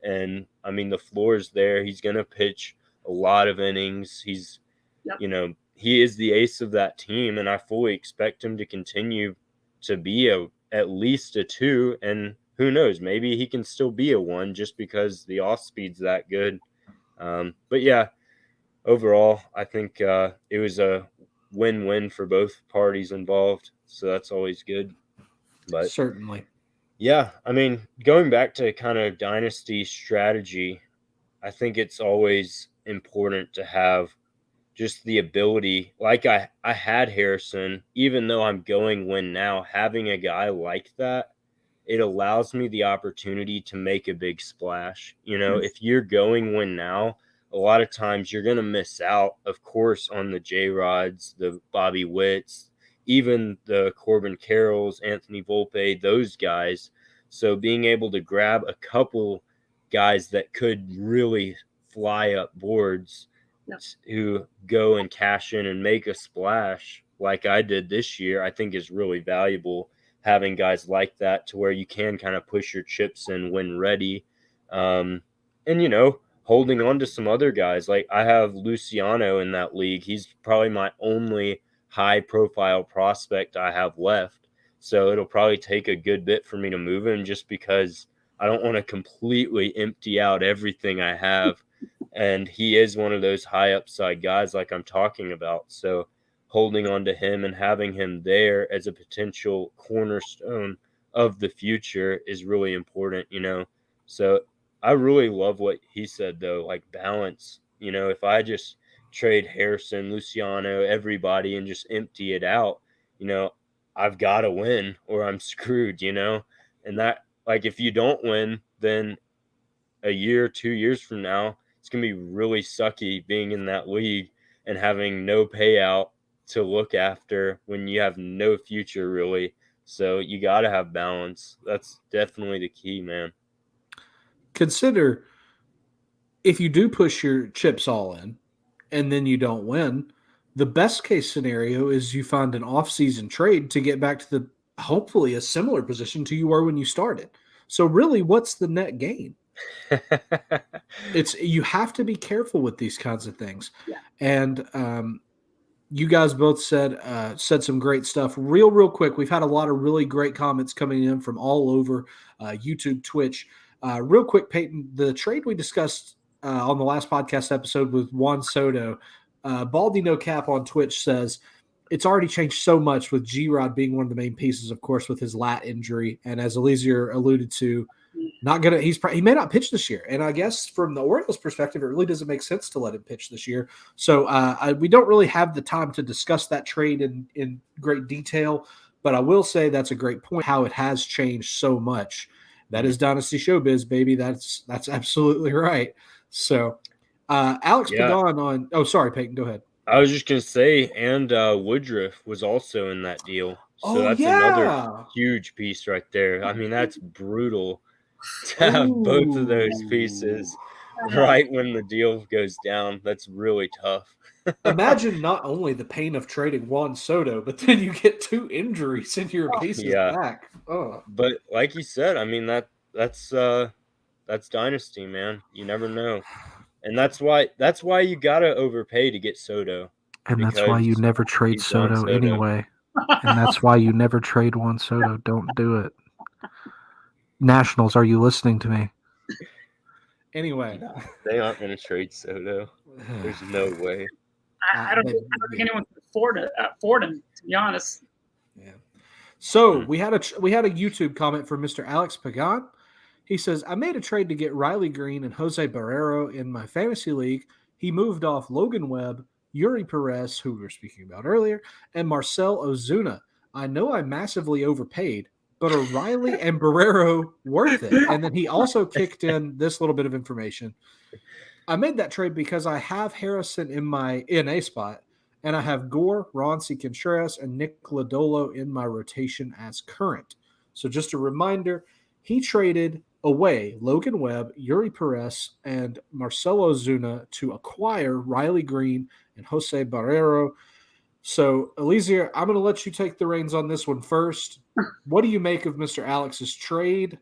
B: And I mean, the floor is there. He's going to pitch a lot of innings. He's,
C: Yep.
B: He is the ace of that team, and I fully expect him to continue to be at least a 2. And who knows, maybe he can still be a 1 just because the off speed's that good. But yeah, overall, I think it was a win-win for both parties involved. So that's always good. But
A: Certainly.
B: yeah, I mean, going back to kind of dynasty strategy, I think it's always important to have just the ability, like I had Harrison, even though I'm going win now, having a guy like that, it allows me the opportunity to make a big splash. If you're going win now, a lot of times you're going to miss out, of course, on the J-Rods, the Bobby Witts, even the Corbin Carrolls, Anthony Volpe, those guys. So being able to grab a couple guys that could really fly up boards, who go and cash in and make a splash like I did this year, I think is really valuable. Having guys like that to where you can kind of push your chips in when ready. And, holding on to some other guys. Like I have Luciano in that league. He's probably my only high profile prospect I have left. So it'll probably take a good bit for me to move him just because I don't want to completely empty out everything I have. And he is one of those high upside guys like I'm talking about. So holding on to him and having him there as a potential cornerstone of the future is really important, So I really love what he said, though, like balance. If I just trade Harrison, Luciano, everybody, and just empty it out, I've got to win or I'm screwed, And that, like, if you don't win, then a year, 2 years from now, it's going to be really sucky being in that league and having no payout to look after when you have no future, really. So you got to have balance. That's definitely the key, man.
A: Consider if you do push your chips all in and then you don't win, the best case scenario is you find an off-season trade to get back to the hopefully a similar position to you were when you started. So really, what's the net gain? It's you have to be careful with these kinds of things.
C: Yeah.
A: And you guys both said some great stuff. Real quick, we've had a lot of really great comments coming in from all over YouTube, Twitch. Real quick, Peyton, the trade we discussed on the last podcast episode with Juan Soto, Baldy No Cap on Twitch says it's already changed so much with G-Rod being one of the main pieces, of course, with his lat injury, and as Eliezer alluded to, he may not pitch this year. And I guess from the Orioles' perspective, it really doesn't make sense to let him pitch this year. So we don't really have the time to discuss that trade in great detail, but I will say that's a great point, how it has changed so much That is Dynasty Showbiz, baby. That's absolutely right. So, Alex Pagan on. Oh, sorry, Peyton. Go ahead.
B: I was just gonna say, and Woodruff was also in that deal. So that's another huge piece right there. I mean, that's brutal to have both of those pieces right when the deal goes down. That's really tough.
A: Imagine not only the pain of trading Juan Soto, but then you get 2 injuries in your pieces back. Oh.
B: But like you said, I mean that's Dynasty, man. You never know. And that's why you gotta overpay to get Soto.
D: And that's why you never trade Soto anyway. And that's why you never trade Juan Soto. Don't do it. Nationals, are you listening to me?
A: Anyway.
B: No, they aren't going to trade Soto. There's no way.
C: I don't think anyone can afford him, to be honest.
A: Yeah. So we had a YouTube comment from Mr. Alex Pagan. He says, I made a trade to get Riley Green and Jose Barrero in my fantasy league. He moved off Logan Webb, Yuri Perez, who we were speaking about earlier, and Marcell Ozuna. I know I massively overpaid, but are Riley and Barrero worth it? And then he also kicked in this little bit of information. I made that trade because I have Harrison in my NA spot, and I have Gore, Ronci Contreras, and Nick Lodolo in my rotation as current. So just a reminder, he traded away Logan Webb, Yuri Perez, and Marcell Ozuna to acquire Riley Green and Jose Barrero. So, Eliezer, I'm going to let you take the reins on this one first. What do you make of Mr. Alex's trade?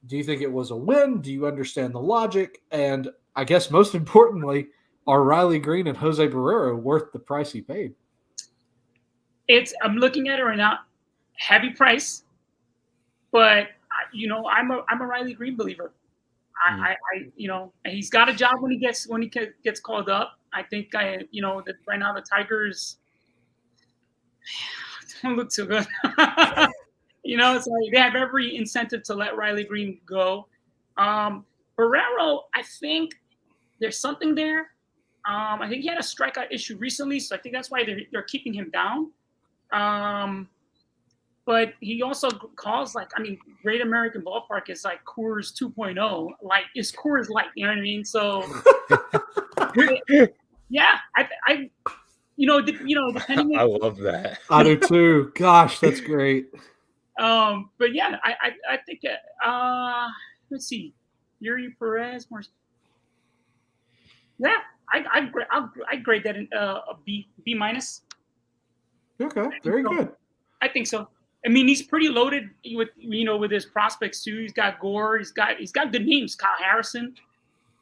A: Do you think it was a win? Do you understand the logic? And I guess most importantly, are Riley Green and Jose Barrero worth the price he paid?
C: I'm looking at it right now, heavy price, but I'm a Riley Green believer. I he's got a job when he gets called up. I think that right now the Tigers don't look too good. It's like they have every incentive to let Riley Green go. Barrero, I think there's something there. I think he had a strikeout issue recently, so I think that's why they're keeping him down. But he also calls Great American Ballpark is like Coors 2.0. Like, it's Coors Light, you know what I mean? So, yeah, depending.
B: I love that.
A: I do too. Gosh, that's great.
C: But yeah, I think let's see, Yuri Perez. Yeah, I grade that in a B minus.
A: Okay, very good.
C: I think so. I mean, he's pretty loaded with his prospects too. He's got Gore. He's got good names. Kyle Harrison.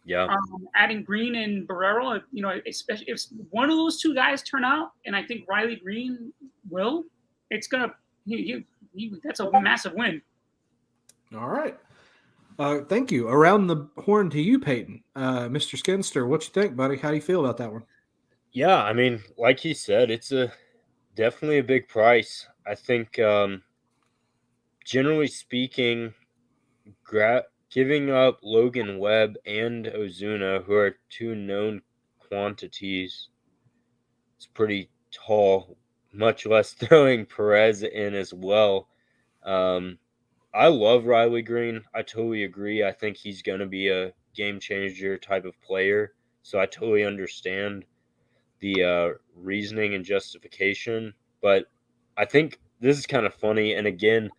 B: Yeah.
C: Adding Green and Barrero, especially if one of those two guys turn out, and I think Riley Green will, it's gonna. That's a massive win.
A: All right. Thank you. Around the horn to you, Peyton. Mr. Skinster, what you think, buddy? How do you feel about that one?
B: Yeah, I mean, like he said, it's definitely a big price. I think, generally speaking, giving up Logan Webb and Ozuna, who are two known quantities, it's pretty tall, much less throwing Perez in as well. I love Riley Green. I totally agree. I think he's going to be a game changer type of player. So I totally understand the reasoning and justification. But I think this is kind of funny. And again,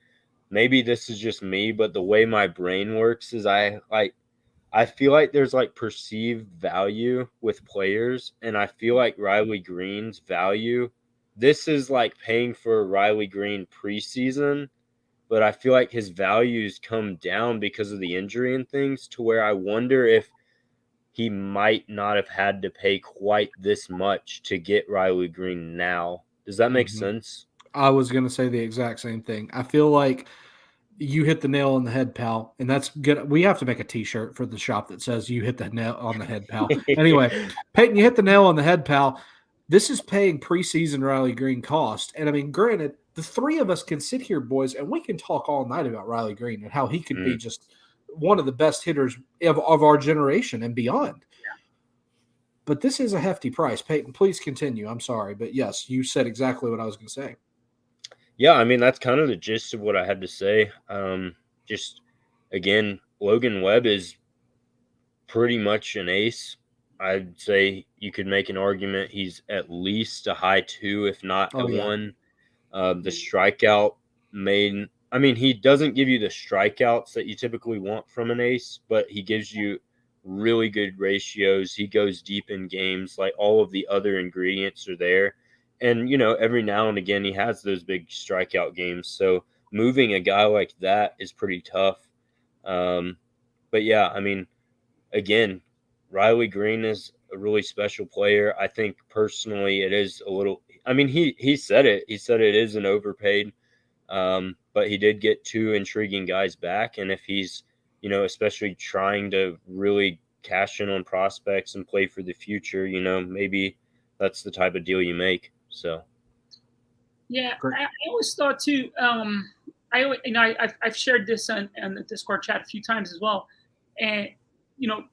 B: maybe this is just me, but the way my brain works is I feel like there's like perceived value with players. And I feel like Riley Green's value, this is like paying for Riley Green preseason. But I feel like his values come down because of the injury and things, to where I wonder if he might not have had to pay quite this much to get Riley Green now. Does that make sense?
A: I was going to say the exact same thing. I feel like you hit the nail on the head, pal. And that's good. We have to make a t-shirt for the shop that says you hit the nail on the head, pal. Anyway, Peyton, you hit the nail on the head, pal. This is paying preseason Riley Green cost. And I mean, granted, the three of us can sit here, boys, and we can talk all night about Riley Green and how he could be just one of the best hitters of our generation and beyond. Yeah. But this is a hefty price. Peyton, please continue. I'm sorry. But yes, you said exactly what I was going to say.
B: Yeah, I mean, that's kind of the gist of what I had to say. Just again, Logan Webb is pretty much an ace. I'd say you could make an argument he's at least a high 2, if not a 1. The strikeout he doesn't give you the strikeouts that you typically want from an ace, but he gives you really good ratios. He goes deep in games. Like, all of the other ingredients are there. And, every now and again, he has those big strikeout games. So moving a guy like that is pretty tough. But yeah, again, Riley Green is a really special player. I think personally it is a little, he said it. He said it is an overpaid, but he did get 2 intriguing guys back. And if he's, especially trying to really cash in on prospects and play for the future, maybe that's the type of deal you make. So.
C: Yeah, I always thought too. I've shared this on the Discord chat a few times as well, and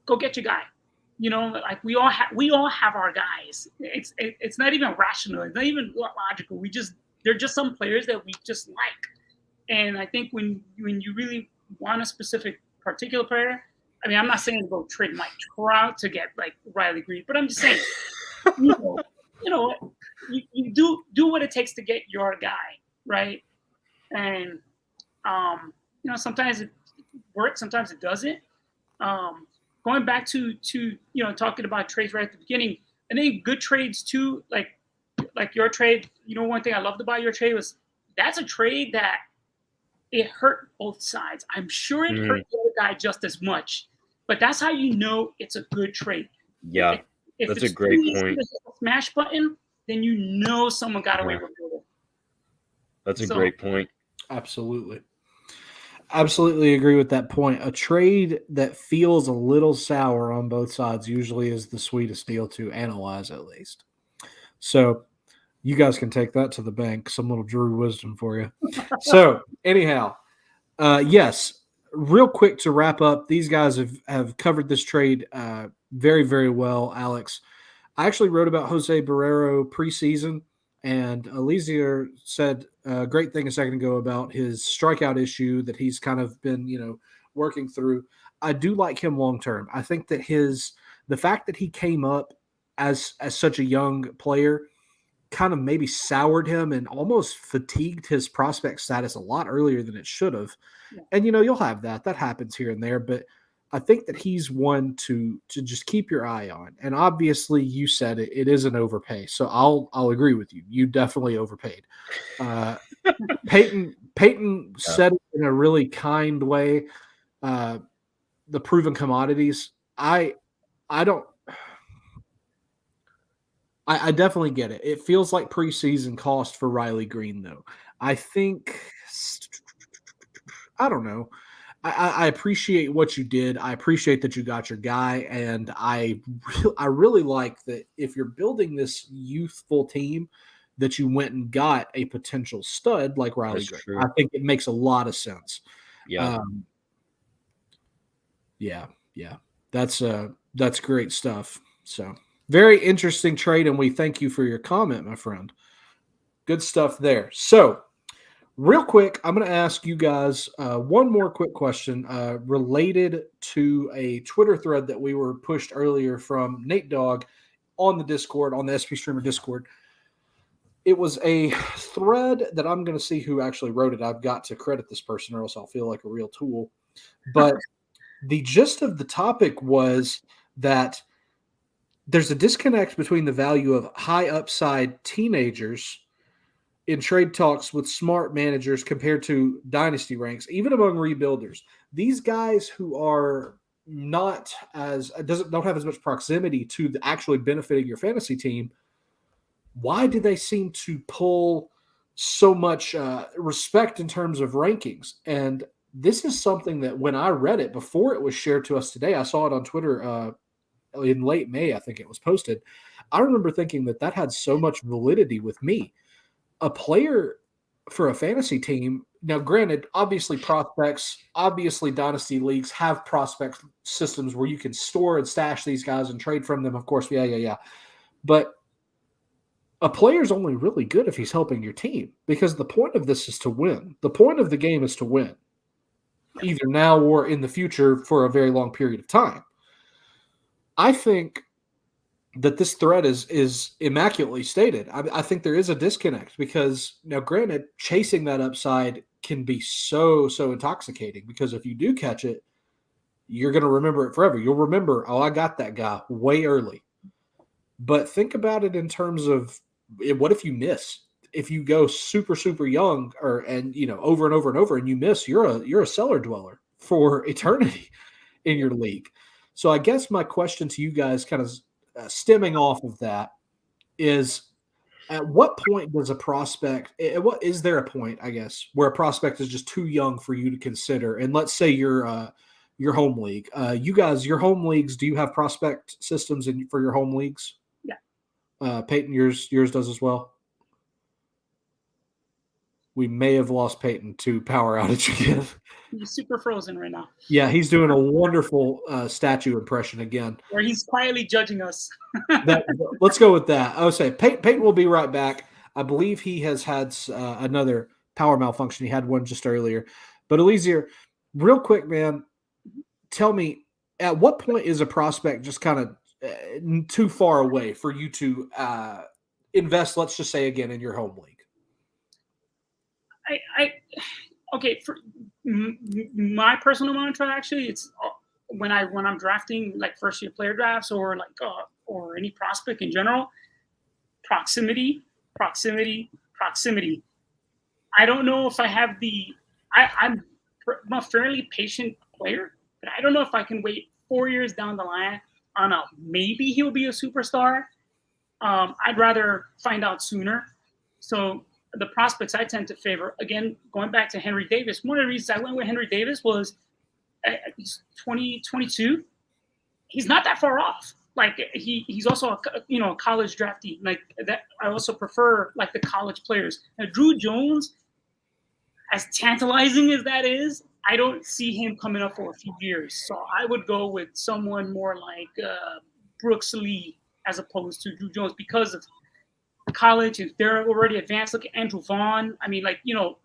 C: go get your guy. Like we all have our guys. It's not even rational. It's not even logical. They're just some players that we just like, and I think when you really want a particular player, I'm not saying go trade Mike Trout to get like Riley Green, but I'm just saying, you do what it takes to get your guy, right? And sometimes it works, sometimes it doesn't. Going back to talking about trades right at the beginning, I think good trades too, like your trade. One thing I loved about your trade was that's a trade that it hurt both sides. I'm sure it hurt the other guy just as much, but that's how you know it's a good trade.
B: Yeah, if that's a great point.
C: Smash button, then someone got away with it.
B: That's a great point.
A: Absolutely. Absolutely agree with that point. A trade that feels a little sour on both sides usually is the sweetest deal to analyze, at least. So you guys can take that to the bank. Some little Drew wisdom for you. So anyhow, yes, real quick to wrap up, these guys have covered this trade very, very well, Alex. I actually wrote about Jose Barrero preseason, and Eliezer said a great thing a second ago about his strikeout issue that he's kind of been, working through. I do like him long term. I think that the fact that he came up as such a young player kind of maybe soured him and almost fatigued his prospect status a lot earlier than it should have. Yeah. And you'll have that happens here and there, but I think that he's one to just keep your eye on. And obviously you said it is an overpay. So I'll agree with you. You definitely overpaid. Peyton said it in a really kind way. The proven commodities. I definitely get it. It feels like preseason cost for Riley Green, though. I think, I don't know. I appreciate what you did. I appreciate that you got your guy, and I really like that if you're building this youthful team, that you went and got a potential stud like Riley Green. I think it makes a lot of sense.
B: Yeah.
A: Yeah. That's great stuff. So very interesting trade, and we thank you for your comment, my friend. Good stuff there. So real quick, I'm going to ask you guys one more quick question related to a Twitter thread that we were pushed earlier from Nate Dogg on the Discord, on the SP Streamer Discord. It was a thread that I'm going to see who actually wrote it. I've got to credit this person or else I'll feel like a real tool. But the gist of the topic was that there's a disconnect between the value of high upside teenagers in trade talks with smart managers compared to dynasty ranks, even among rebuilders. These guys who are don't have as much proximity to actually benefiting your fantasy team, why do they seem to pull so much respect in terms of rankings? And this is something that when I read it before it was shared to us today, I saw it on Twitter in late May, I think it was posted. I remember thinking that had so much validity with me. A player for a fantasy team, now granted, obviously prospects, obviously dynasty leagues have prospect systems where you can store and stash these guys and trade from them, of course. Yeah. But a player's only really good if he's helping your team, because the point of this is to win. The point of the game is to win. either now or in the future for a very long period of time. I think that this thread is immaculately stated. I think there is a disconnect because now, granted, chasing that upside can be so intoxicating because if you do catch it, you're going to remember it forever. You'll remember, oh, I got that guy way early. But think about it in terms of what if you miss? If you go super young and over and over and over and you miss, you're a cellar dweller for eternity in your league. So I guess my question to you guys, kind of stemming off of that, is at what point does a prospect? What is there a point, I guess, where a prospect is just too young for you to consider? And let's say your home league, you guys, your home leagues, do you have prospect systems for your home leagues?
C: Yeah.
A: Peyton, yours does as well. We may have lost Peyton to power outage again.
C: He's super frozen right now.
A: Yeah, he's doing a wonderful statue impression again.
C: Where he's quietly judging us.
A: Let's go with that. I would say Peyton will be right back. I believe he has had another power malfunction. He had one just earlier. But Eliezer, real quick, man, tell me, at what point is a prospect just kind of too far away for you to invest, let's just say, again, in your home league?
C: Okay, for my personal mantra, actually, it's when I'm drafting like first year player drafts or or any prospect in general, proximity. I don't know if I have I'm a fairly patient player, but I don't know if I can wait 4 years down the line on maybe he'll be a superstar. I'd rather find out sooner. So the prospects I tend to favor, again, going back to Henry Davis, one of the reasons I went with Henry Davis was he's 22. He's not that far off. Like he's also a college draftee. Like that, I also prefer like the college players. Now, Drew Jones, as tantalizing as that is, I don't see him coming up for a few years. So I would go with someone more like Brooks Lee as opposed to Drew Jones because of college, if they're already advanced. Look at Andrew Vaughn. I mean,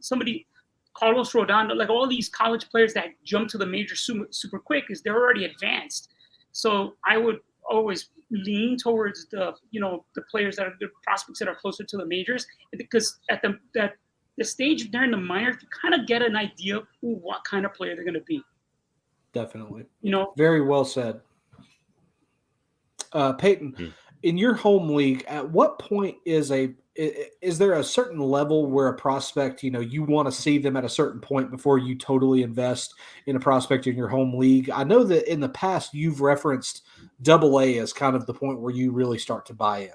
C: somebody, Carlos Rodon, like all these college players that jump to the major super quick is they're already advanced. So I would always lean towards the players that are the prospects that are closer to the majors, because at the stage during the minors, you kind of get an idea of what kind of player they're going to be.
A: Definitely. Very well said. Peyton, in your home league, at what point is there a certain level where a prospect, you want to see them at a certain point before you totally invest in a prospect in your home league? I know that in the past you've referenced AA as kind of the point where you really start to buy in.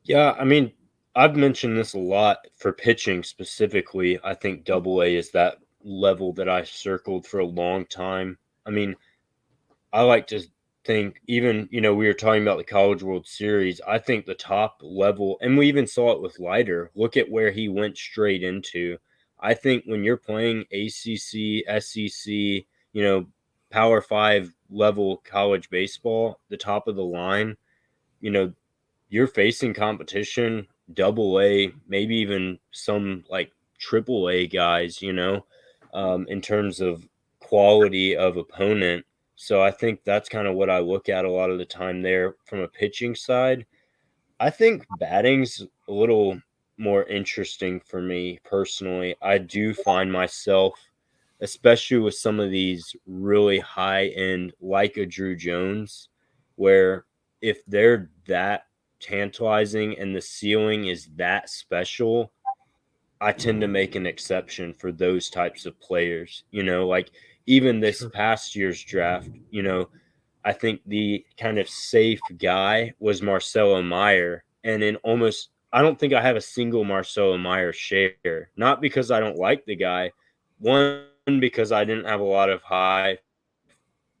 B: Yeah, I mean, I've mentioned this a lot for pitching specifically. I think AA is that level that I circled for a long time. I mean, I like to think even, we were talking about the College World Series. I think the top level, and we even saw it with Leiter, look at where he went straight into. I think when you're playing ACC, SEC, Power 5 level college baseball, the top of the line, you're facing competition, AA, maybe even some like AAA guys, in terms of quality of opponent. So I think that's kind of what I look at a lot of the time there from a pitching side. I think batting's a little more interesting for me personally. I do find myself, especially with some of these really high end, like a Drew Jones, where if they're that tantalizing and the ceiling is that special, I tend to make an exception for those types of players. Like even this past year's draft, I think the kind of safe guy was Marcelo Meyer. And I don't think I have a single Marcelo Meyer share. Not because I don't like the guy. One, because I didn't have a lot of high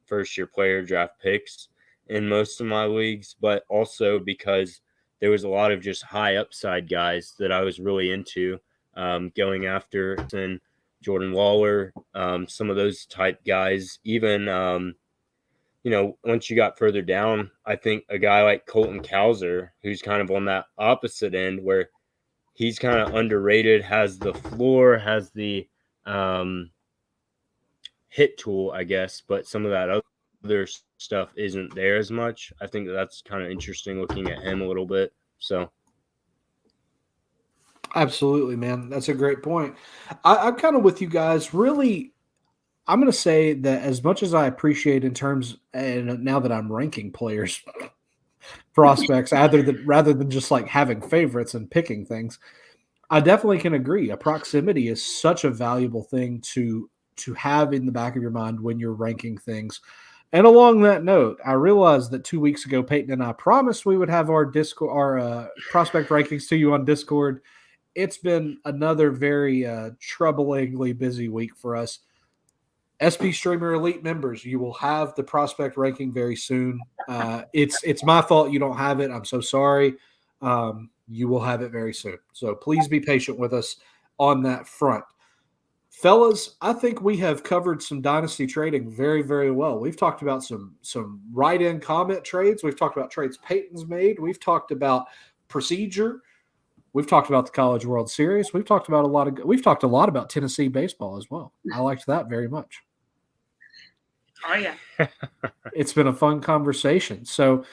B: first-year player draft picks in most of my leagues, but also because there was a lot of just high upside guys that I was really into going after, and Jordan Waller, some of those type guys. Even, once you got further down, I think a guy like Colton Cowser, who's kind of on that opposite end where he's kind of underrated, has the floor, has the hit tool, I guess, but some of that other stuff isn't there as much. I think that's kind of interesting looking at him a little bit. So
A: Absolutely, man. That's a great point. I'm kind of with you guys. Really, I'm going to say that as much as I appreciate in terms, and now that I'm ranking players, prospects, rather than just like having favorites and picking things, I definitely can agree. A proximity is such a valuable thing to have in the back of your mind when you're ranking things. And along that note, I realized that 2 weeks ago, Peyton and I promised we would have our Discord, our prospect rankings to you on Discord. It's been another very troublingly busy week for us. SP Streamer Elite members, you will have the prospect ranking very soon. It's my fault you don't have it. I'm so sorry. You will have it very soon. So please be patient with us on that front. Fellas, I think we have covered some dynasty trading very, very well. We've talked about some write-in comment trades. We've talked about trades Peyton's made. We've talked about procedure. We've talked about the College World Series. We've talked a lot about Tennessee baseball as well. I liked that very much.
C: Oh yeah.
A: It's been a fun conversation. So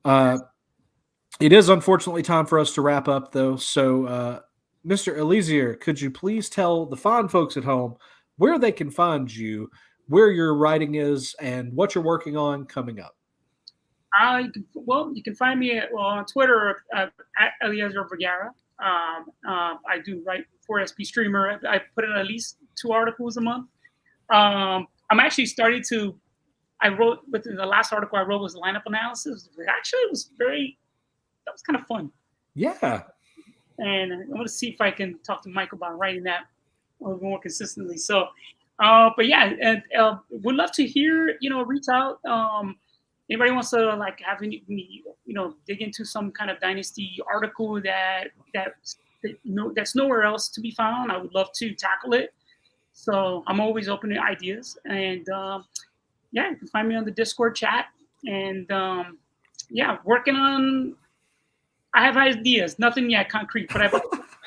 A: it is unfortunately time for us to wrap up though. So Mr. Eliezer, could you please tell the fine folks at home where they can find you, where your writing is, and what you're working on coming up?
C: You can find me on Twitter at Eliezer Vergara. I do write for SP Streamer. I put in at least 2 articles a month. I'm actually starting to. I wrote, but the last article I wrote was lineup analysis. Actually, it was that was kind of fun.
A: Yeah.
C: And I'm going to see if I can talk to Mike about writing that a little more consistently. So, but yeah, and would love to hear, reach out. Anybody wants to like have me, dig into some kind of dynasty article that's nowhere else to be found. I would love to tackle it. So I'm always open to ideas. And you can find me on the Discord chat. And working on. I have ideas, nothing yet concrete, but I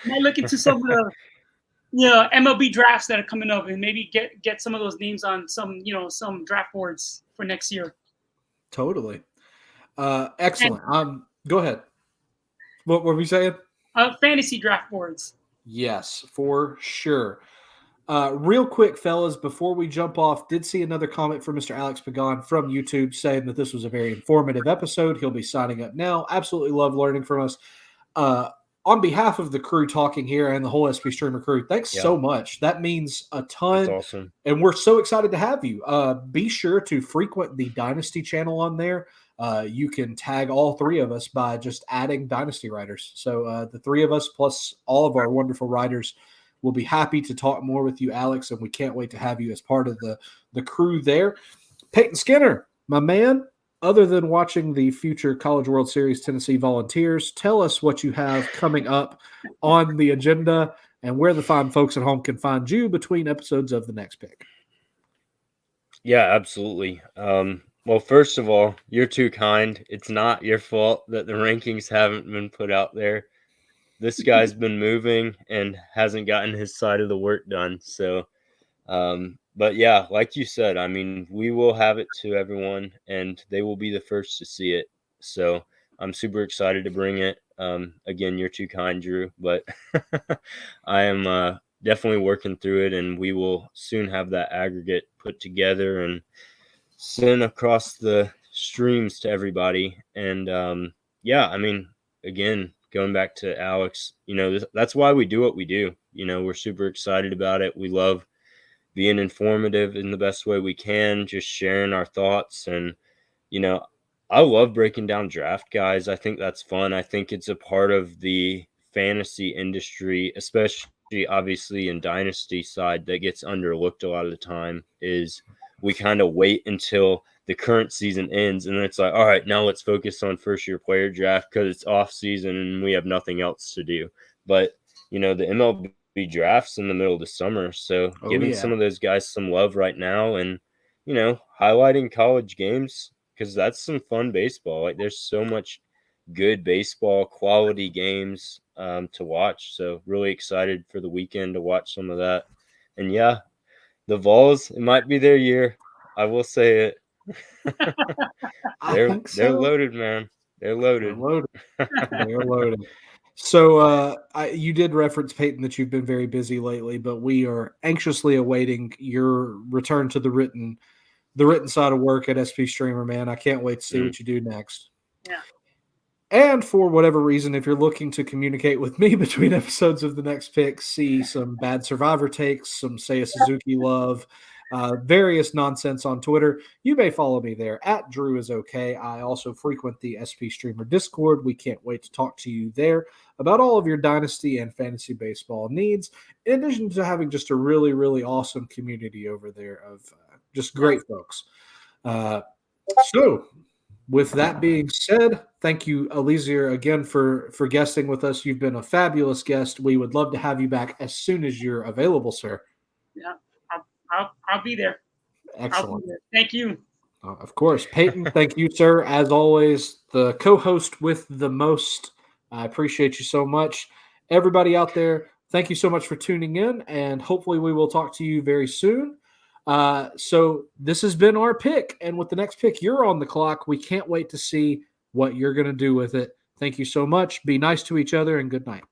C: might look into some of the MLB drafts that are coming up, and maybe get some of those names on some draft boards for next year.
A: Totally. Excellent. Go ahead. What were we saying?
C: Fantasy draft boards.
A: Yes, for sure. Real quick, fellas, before we jump off, did see another comment from Mr. Alex Pagan from YouTube saying that this was a very informative episode. He'll be signing up now. Absolutely love learning from us. On behalf of the crew talking here and the whole SP Streamer crew, thanks so much. That means a ton.
B: That's awesome.
A: And we're so excited to have you. Be sure to frequent the Dynasty channel on there. You can tag all 3 of us by just adding Dynasty writers. So the 3 of us plus all of our wonderful writers will be happy to talk more with you, Alex, and we can't wait to have you as part of the crew there. Peyton Skinner, my man, other than watching the future College World Series Tennessee Volunteers, tell us what you have coming up on the agenda and where the fine folks at home can find you between episodes of The Next Pick.
B: Yeah, absolutely. Well, first of all, you're too kind. It's not your fault that the rankings haven't been put out there. This guy's been moving and hasn't gotten his side of the work done. So, but yeah, like you said, I mean, we will have it to everyone and they will be the first to see it. So I'm super excited to bring it. Again, you're too kind, Drew, but I am definitely working through it, and we will soon have that aggregate put together and sent across the streams to everybody. And I mean, again, going back to Alex, that's why we do what we do. We're super excited about it. We love being informative in the best way we can, just sharing our thoughts. And I love breaking down draft guys. I think that's fun. I think it's a part of the fantasy industry, especially obviously in dynasty side, that gets underlooked a lot of the time. Is we kind of wait until the current season ends, and then it's like, all right, now let's focus on first year player draft because it's off season and we have nothing else to do. But the MLB drafts in the middle of the summer, so giving some of those guys some love right now, and highlighting college games, because that's some fun baseball. Like, there's so much good baseball, quality games to watch. So really excited for the weekend to watch some of that. And the Vols, it might be their year. I will say it.
A: I think so.
B: They're loaded, man. They're loaded.
A: They're loaded. They're loaded. So you did reference, Peyton, that you've been very busy lately, but we are anxiously awaiting your return to the written side of work at SP Streamer, man. I can't wait to see what you do next.
C: Yeah.
A: And for whatever reason, if you're looking to communicate with me between episodes of The Next Pick, see some bad Survivor takes, some Seiya Suzuki love, various nonsense on Twitter, you may follow me there at Drew is okay. I also frequent the SP Streamer Discord. We can't wait to talk to you there about all of your dynasty and fantasy baseball needs, in addition to having just a really, really awesome community over there of just great folks. So with that being said, thank you, Eliezer, again for guesting with us. You've been a fabulous guest. We would love to have you back as soon as you're available, sir.
C: Yeah, I'll be there.
A: Excellent.
C: Be there. Thank you.
A: Of course. Peyton, thank you, sir. As always, the co-host with the most. I appreciate you so much. Everybody out there, thank you so much for tuning in, and hopefully we will talk to you very soon. So this has been our pick, and with the next pick, you're on the clock. We can't wait to see what you're going to do with it. Thank you so much. Be nice to each other, and good night.